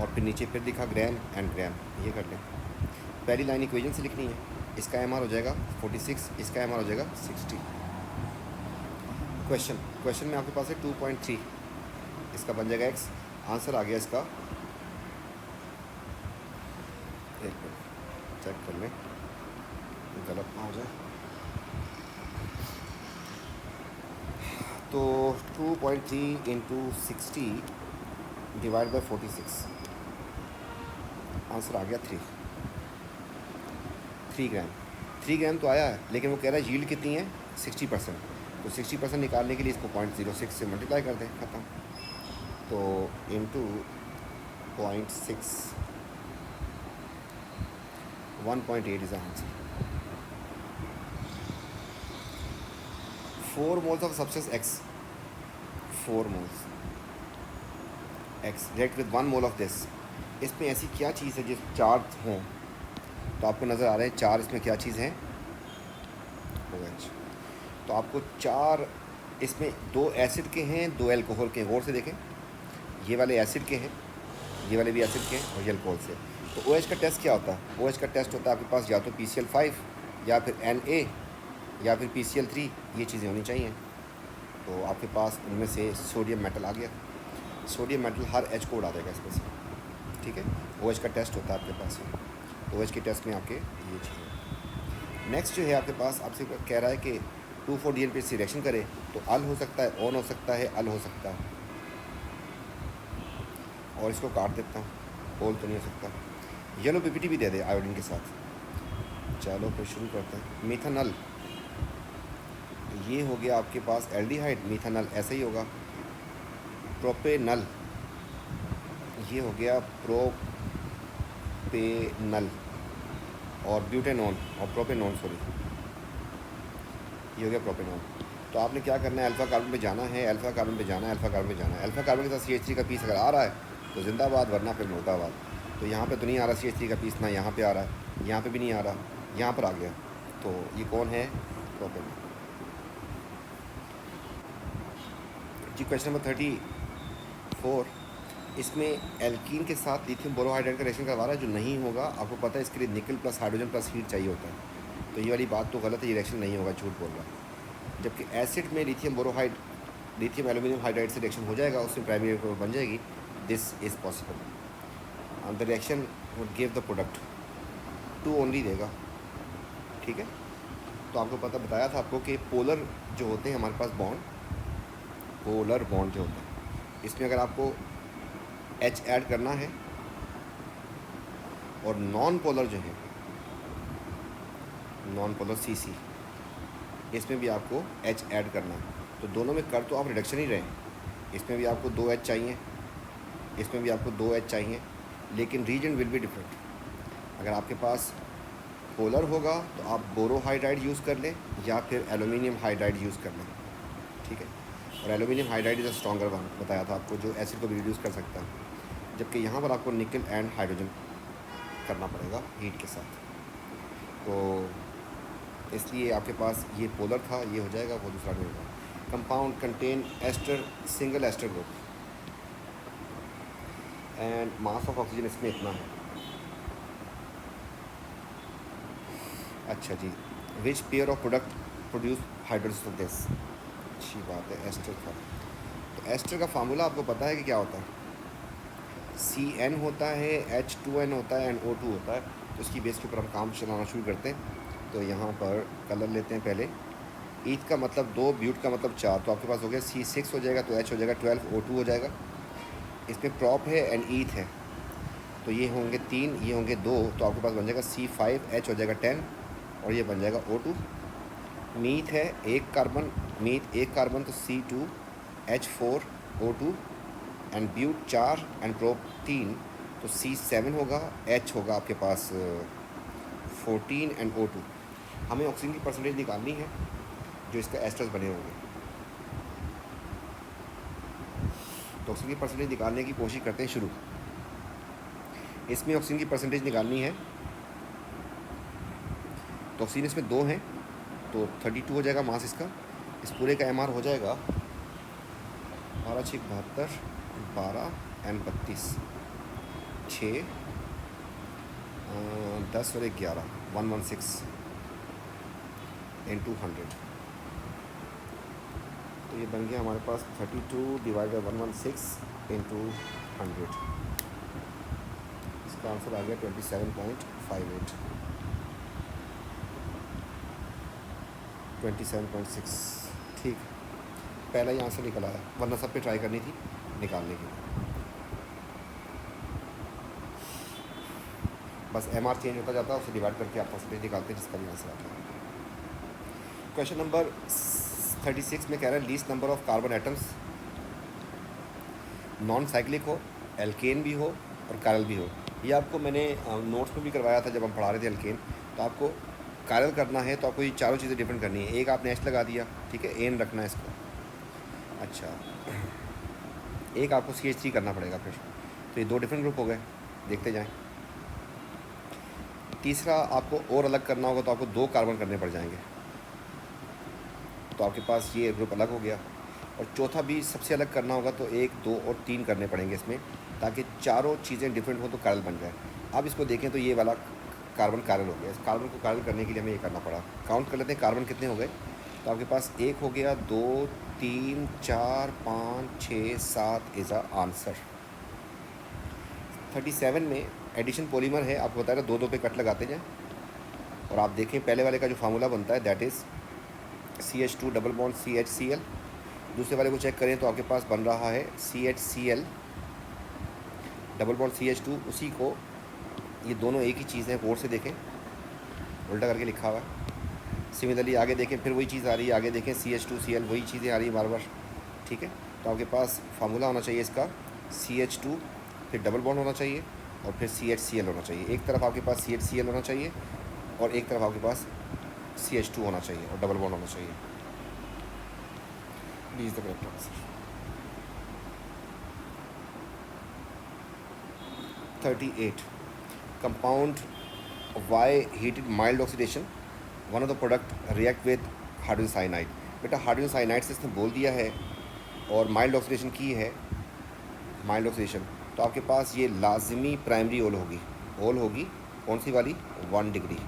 और फिर नीचे फिर लिखा ग्राम एंड ग्राम, ये कर लें। पहली लाइन इक्वेशन से लिखनी है। इसका MR हो जाएगा 46, इसका MR हो जाएगा 60। क्वेश्चन में आपके पास है 2.3, इसका बन जाएगा x। आंसर आ गया इसका, एक मिनट चेक कर लें गलत ना हो जाए। तो 2.3 × 60 डिवाइड बाई 46, आंसर आ गया 3 ग्राम। 3 ग्राम तो आया है, लेकिन वो कह रहा है यील्ड कितनी है? 60%। तो 60% निकालने के लिए इसको 0.06 से मल्टीप्लाई कर दें, ख़त्म। तो into 0.6, 1.8 is answer. 4 moles of substance X, 4 moles X react with 1 mole of this। इसमें ऐसी क्या चीज़ है जिस चार्ज हों? तो आपको नज़र आ रहे हैं 4 इसमें क्या चीज़ है? OH। तो आपको 4 इसमें 2 एसिड के हैं, 2 अल्कोहल के हैं। गौर से देखें, ये वाले एसिड के हैं, ये वाले भी एसिड के हैं, और ये अल्कोहल से। तो OH का टेस्ट क्या होता है? OH का टेस्ट होता है आपके पास या तो PCl5 या फिर Na या फिर PCl3, ये चीज़ें होनी चाहिए। तो आपके पास उनमें से सोडियम मेटल आ गया। सोडियम मेटल हर H को उड़ा देगा इसमें से, ठीक है। OH का टेस्ट होता है आपके पास। OH के टेस्ट में आपके ये चीज़ें। नेक्स्ट जो है आपके पास आपसे कह रहा है कि 2,4-DN पे से रिएक्शन करे, तो अल हो सकता है, ऑन हो सकता है, अल हो सकता है। और इसको काट देता हूँ, ओल तो नहीं हो सकता। येलो PPT भी दे दे आयोडीन के साथ। चलो फिर शुरू करते हैं। मिथानल, ये हो गया आपके पास एल्डिहाइड। मिथानल ऐसा ही होगा। प्रोपेनल, ये हो गया प्रोपेनल। और ब्यूटेनॉन और प्रोपेनॉन, सॉरी, ये हो गया प्रोपेनॉन। तो आपने क्या करना है? अल्फ़ा कार्बन पे जाना है, अल्फ़ा कार्बन पे जाना है, अल्फ़ा कार्बन पे जाना है। अल्फ़ा कार्बन के साथ CH3 का पीस अगर आ रहा है तो जिंदाबाद, वरना फिर मुर्दाबाद। तो यहाँ पे तो नहीं आ रहा CH3 का पीस, ना यहाँ पे आ रहा है, यहाँ पे भी नहीं आ रहा, यहाँ पर आ गया। तो ये कौन है? प्रोपेनॉन जी। क्वेश्चन नंबर 34, इसमें एल्कीन के साथ लिथियम बोरोहाइड्राइड का रिएक्शन करवा रहा है, जो नहीं होगा। आपको पता है इसके लिए nickel plus hydrogen plus heat चाहिए होता है, तो ये वाली बात तो गलत है, ये रिएक्शन नहीं होगा, झूठ बोल रहा है। जबकि एसिड में लिथियम एल्यूमिनियम हाइड्राइड से रिएक्शन हो जाएगा, उसमें प्राइमरी इलेक्ट्रोड बन जाएगी। This is possible and the reaction would give the product 2 only देगा, ठीक है। तो आपको बताया था आपको कि पोलर जो होते हैं हमारे पास बॉन्ड, पोलर बॉन्ड जो होते हैं, इसमें अगर आपको H ऐड करना है और नॉन पोलर जो है, नॉन पोलर CC, इसमें भी आपको H ऐड करना है। तो दोनों में कर तो आप रिडक्शन ही रहे हैं। इसमें भी आपको 2 H चाहिए, इसमें भी आपको 2 H चाहिए, लेकिन रीजन विल बी डिफरेंट। अगर आपके पास पोलर होगा तो आप बोरोहाइड्राइड यूज़ कर लें या फिर एल्यूमिनियम हाइड्राइड यूज़ कर लें, ठीक है। और aluminium hydride is a stronger one, बताया था आपको, जो एसिड को भी रिड्यूस कर सकता है। जबकि यहाँ पर आपको निकल एंड हाइड्रोजन करना पड़ेगा हीट के साथ। तो इसलिए आपके पास ये पोलर था, ये हो जाएगा, वो दूसरा नहीं होगा। Compound contain ester, single ester group and mass of oxygen इसमें इतना है। अच्छा जी, which pair of product produce hydrogen gas, अच्छी बात है, एस्टर था। तो एस्टर का फार्मूला आपको पता है कि क्या होता है, CN होता है, H2N होता है, NO2 होता है। तो इसकी बेस के ऊपर हम काम चलाना शुरू करते हैं। तो यहाँ पर कलर लेते हैं पहले। ईथ का मतलब 2, ब्यूट का मतलब 4, तो आपके पास हो गया C6 हो जाएगा, तो H हो जाएगा 12, O2 हो जाएगा। इसमें प्रॉप है एंड ईथ है, तो ये होंगे 3, ये होंगे 2, तो आपके पास बन जाएगा C5, H हो जाएगा 10 और ये बन जाएगा O2। मीथ है 1 कार्बन, मीथ 1 कार्बन, तो C2, H4, O2 and ब्यूट 4 and prop 3, तो C7 होगा, H होगा आपके पास 14 एंड O2। हमें ऑक्सीजन की परसेंटेज निकालनी है जो इसका एस्टर्स बने होंगे। तो ऑक्सीजन की परसेंटेज निकालने की कोशिश करते हैं शुरू। इसमें ऑक्सीजन की परसेंटेज निकालनी है, तो ऑक्सीजन इसमें 2 हैं, तो 32 हो जाएगा मास इसका। इस पूरे का MR हो जाएगा 12 6 72, 12 एंड 32, 6 10 और 11, 116 इंटू 100। तो ये बन गया हमारे पास 32 डिवाइड बाई 116 इंटू 100। इसका आंसर आ गया 27.58, 27.6, ठीक। पहला ही आंसर निकला है, वरना सब पे ट्राई करनी थी निकालने की। बस MR चेंज होता जाता है, उसे डिवाइड करके आप परसेंटेज निकालते हैं, जिसका भी आंसर आता है। क्वेश्चन नंबर 36 में कह रहा है least number of carbon atoms, non cyclic हो, एल्केन भी हो और कायरल भी हो। ये आपको मैंने नोट्स में भी करवाया था जब हम पढ़ा रहे थे एल्केन। तो आपको कायरल करना है तो आपको ये चारों चीज़ें डिफरेंट करनी है। एक आपने H लगा दिया, ठीक है, एन रखना है इसको। अच्छा, एक आपको CH3 करना पड़ेगा फिर, तो ये 2 डिफरेंट ग्रुप हो गए, देखते जाएं। तीसरा आपको और अलग करना होगा, तो आपको 2 कार्बन करने पड़ जाएंगे, तो आपके पास ये ग्रुप अलग हो गया। और चौथा भी सबसे अलग करना होगा, तो 1 2 और 3 करने पड़ेंगे इसमें, ताकि चारों चीज़ें डिफरेंट हो तो कायरल बन जाए। अब इसको देखें तो ये वाला कार्बन कायरल हो गया। इस कार्बन को कायरल करने के लिए हमें ये करना पड़ा। काउंट कर लेते हैं कार्बन कितने हो गए। तो आपके पास 1 हो गया, 2 3 4 5 6 7 इज़ आ आंसर। 37 में एडिशन पॉलीमर है, आपको बताया था 2 2 पे कट लगाते जाएँ। और आप देखें पहले वाले का जो फार्मूला बनता है that is CH2 double bond CHCl। दूसरे वाले को चेक करें तो आपके पास बन रहा है CHCl डबल बॉन्ड CH2। उसी को, ये दोनों एक ही चीज़ हैं, बोर्ड से देखें, उल्टा करके लिखा हुआ है। सिमिलरली आगे देखें, फिर वही चीज़ आ रही है, आगे देखें CH2Cl, वही चीज़ें आ रही है बार बार, ठीक है। तो आपके पास फार्मूला होना चाहिए इसका CH2, फिर डबल बॉन्ड होना चाहिए और फिर CHCl होना चाहिए। एक तरफ आपके पास CHCl होना चाहिए और एक तरफ आपके पास CH2 होना चाहिए और डबल बॉन्ड होना चाहिए। D is the correct answer. 38 compound Y heated mild oxidation, one of the product react with hydrogen cyanide. बेटा हाइड्रोजन साइनाइड से इसने बोल दिया है और माइल्ड ऑक्सीडेशन की है, माइल्ड ऑक्सीडेशन। तो आपके पास ये लाजमी प्राइमरी ओल होगी कौन सी वाली, 1 डिग्री।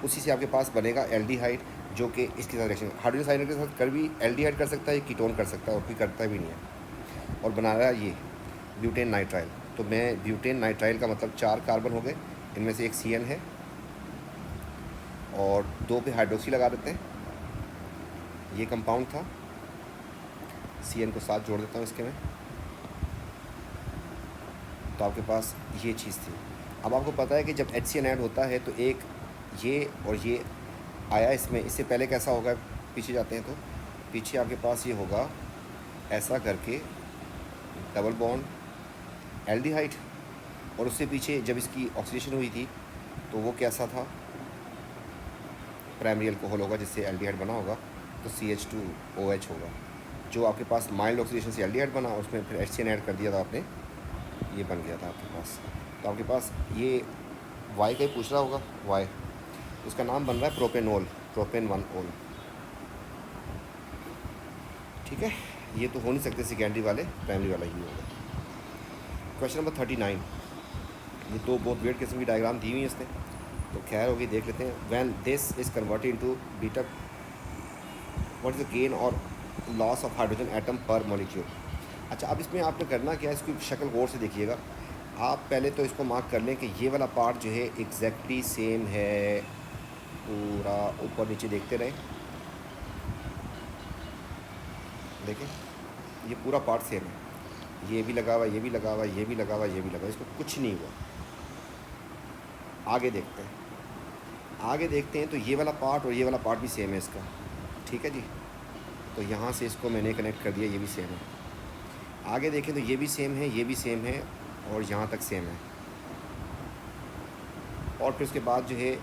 उसी से आपके पास बनेगा एल्डिहाइड, जो कि इसके साथ रिएक्शन हाइड्रोजन साइनाइड के साथ कर भी एल्डिहाइड कर सकता है, कीटोन कर सकता है, और कोई करता भी नहीं है। और बना रहा है ये ब्यूटेन नाइट्राइल। तो मैं ब्यूटेन नाइट्राइल का मतलब 4 कार्बन हो गए, इनमें से एक CN है और 2 पे हाइड्रोक्सी लगा देते हैं। ये कंपाउंड था, CN को साथ जोड़ देता हूँ इसके में। तो आपके पास ये चीज़ थी। अब आपको पता है कि जब HCN ऐड होता है तो एक ये और ये आया इसमें, इससे पहले कैसा होगा, पीछे जाते हैं तो पीछे आपके पास ये होगा ऐसा करके डबल बॉन्ड एल्डिहाइड, और उससे पीछे जब इसकी ऑक्सीडेशन हुई थी तो वो कैसा था, प्राइमरी अल्कोहल होगा जिससे एल्डिहाइड बना होगा, तो CH2OH होगा। जो आपके पास माइल्ड ऑक्सीडेशन से एल्डिहाइड बना, उसमें फिर HCN ऐड कर दिया था आपने, ये बन गया था आपके पास। तो आपके पास ये Y का ही पूछ रहा होगा, Y, उसका नाम बन रहा है प्रोपेनोल, प्रोपेन 1 ओल। ठीक है, ये तो हो नहीं सकते सेकेंडरी वाले, प्राइमरी वाला ही होगा। क्वेश्चन नंबर 39, ये तो बहुत वेट किस्म की डायग्राम दी हुई है इसने, तो खैर होगी, देख लेते हैं। When this is converted into beta, what is the gain और लॉस ऑफ हाइड्रोजन एटम पर मॉलिक्यूल। अच्छा, अब इसमें आपने करना क्या है, इसकी शक्ल गौर से देखिएगा। आप पहले तो इसको मार्क कर लें कि ये वाला पार्ट जो है एग्जैक्टली सेम है, पूरा ऊपर नीचे देखते रहें, देखें ये पूरा पार्ट सेम है, ये भी लगा हुआ, ये भी लगा हुआ, ये भी लगा हुआ, ये भी लगा हुआ, इसको कुछ नहीं हुआ। आगे देखते हैं, आगे देखते हैं, तो ये वाला पार्ट और ये वाला पार्ट भी सेम है इसका, ठीक है जी। तो यहाँ से इसको मैंने कनेक्ट कर दिया, ये भी सेम है। आगे देखें तो ये भी सेम है, ये भी सेम है, और यहाँ तक सेम है। और फिर उसके बाद जो है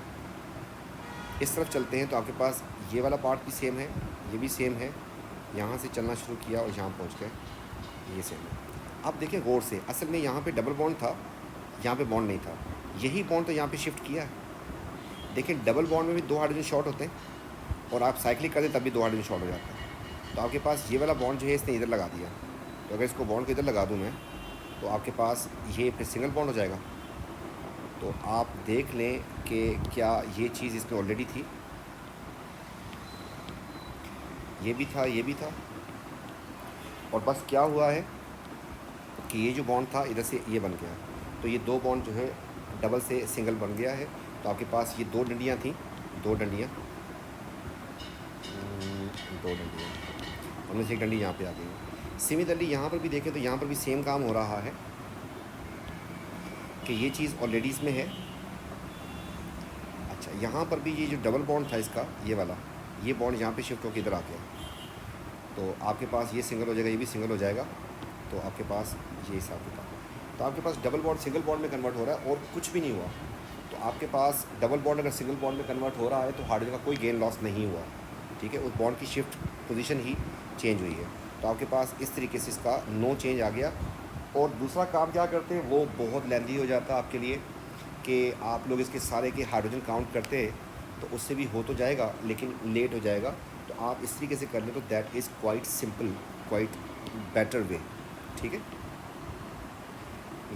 इस तरफ चलते हैं, तो आपके पास ये वाला पार्ट भी सेम है, ये भी सेम है, यहाँ से चलना शुरू किया और यहाँ पहुँच गए, ये सेम है। अब देखें गौर से, असल में यहाँ पे डबल बॉन्ड था, यहाँ पे बॉन्ड नहीं था, यही बॉन्ड तो यहाँ पे शिफ्ट किया है। देखें डबल बॉन्ड में भी 2 हाइड्रोजन शॉर्ट होते हैं, और आप साइक्लिक कर दें तब भी 2 हाइड्रोजन शॉर्ट हो जाता है। तो आपके पास ये वाला बॉन्ड जो है इसने इधर लगा दिया, तो अगर इसको बॉन्ड को इधर लगा दूँ मैं, तो आपके पास ये फिर सिंगल बॉन्ड हो जाएगा। तो आप देख लें कि क्या ये चीज़ इसमें ऑलरेडी थी, ये भी था, ये भी था, और बस क्या हुआ है कि ये जो बॉन्ड था इधर से ये बन गया, तो ये 2 बॉन्ड जो है डबल से सिंगल बन गया है। तो आपके पास ये 2 डंडियाँ थी, 2 डंडियाँ, उनमें से एक डंडी यहाँ पे आ गई। सिमिलरली यहाँ पर भी देखें तो यहाँ पर भी सेम काम हो रहा है कि ये चीज़ ऑलरेडी इसमें है। अच्छा, यहाँ पर भी ये जो डबल बॉन्ड था इसका, ये वाला, ये बॉन्ड यहाँ पे शिफ्ट होकर इधर आ गया, तो आपके पास ये सिंगल हो जाएगा, ये भी सिंगल हो जाएगा, तो आपके पास ये हिसाब किताब। तो आपके पास डबल बॉन्ड सिंगल बॉन्ड में कन्वर्ट हो रहा है और कुछ भी नहीं हुआ। तो आपके पास डबल बॉन्ड अगर सिंगल बॉन्ड में कन्वर्ट हो रहा है तो हाइड्रोजन का कोई गेन लॉस नहीं हुआ, ठीक है, उस बॉन्ड की शिफ्ट पोजीशन ही चेंज हुई है। तो आपके पास इस तरीके से इसका नो चेंज आ गया। और दूसरा काम क्या करते हैं, वो बहुत लेंदी हो जाता है आपके लिए, कि आप लोग इसके सारे के हाइड्रोजन काउंट करते हैं, तो उससे भी हो तो जाएगा लेकिन लेट हो जाएगा। तो आप इस तरीके से कर लें तो that is quite simple, quite better way, ठीक है।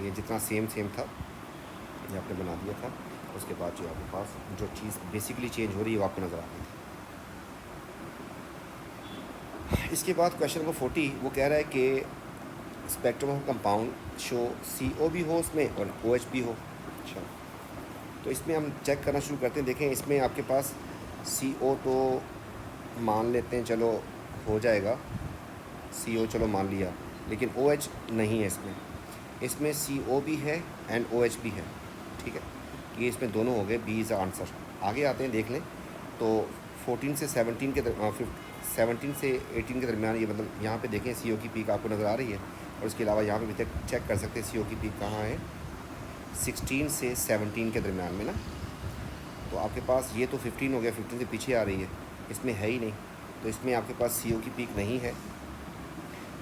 ये जितना सेम था ये आपने बना दिया था, उसके बाद जो आपके पास जो चीज़ बेसिकली चेंज हो रही है वो आपको नज़र आ रही थी। इसके बाद क्वेश्चन नंबर 40 वो कह रहा है कि spectrum of compound show CO भी हो उसमें और OH भी हो। अच्छा, तो इसमें हम चेक करना शुरू करते हैं। देखें इसमें आपके पास CO तो मान लेते हैं, चलो हो जाएगा, CO चलो मान लिया, लेकिन OH नहीं है इसमें। इसमें CO भी है एंड OH भी है, ठीक है, ये इसमें दोनों हो गए, बी इज़ आंसर। आगे आते हैं, देख लें तो 14 से 17 के 17 से 18 के दरमियान, ये मतलब यहाँ पे देखें CO की पीक आपको नज़र आ रही है, और उसके अलावा यहाँ पे भी चेक कर सकते हैं CO की पीक कहाँ है, 16 से 17 के दरमियान में ना। तो आपके पास ये तो 15 हो गया, 15 से पीछे आ रही है, इसमें है ही नहीं, तो इसमें आपके पास CO की पीक नहीं है,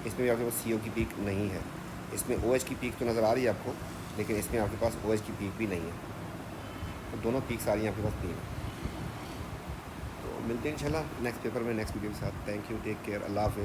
इसमें भी आपके पास CO की पीक नहीं है। इसमें OH की पीक तो नज़र आ रही है आपको, लेकिन इसमें आपके पास OH की पीक भी नहीं है, तो दोनों पीक सारी आपके पास नहीं है। तो मिलते हैं इंशाल्लाह नेक्स्ट पेपर में, नेक्स्ट वीडियो के साथ। थैंक यू, टेक केयर, अल्लाह हाफ़िज़।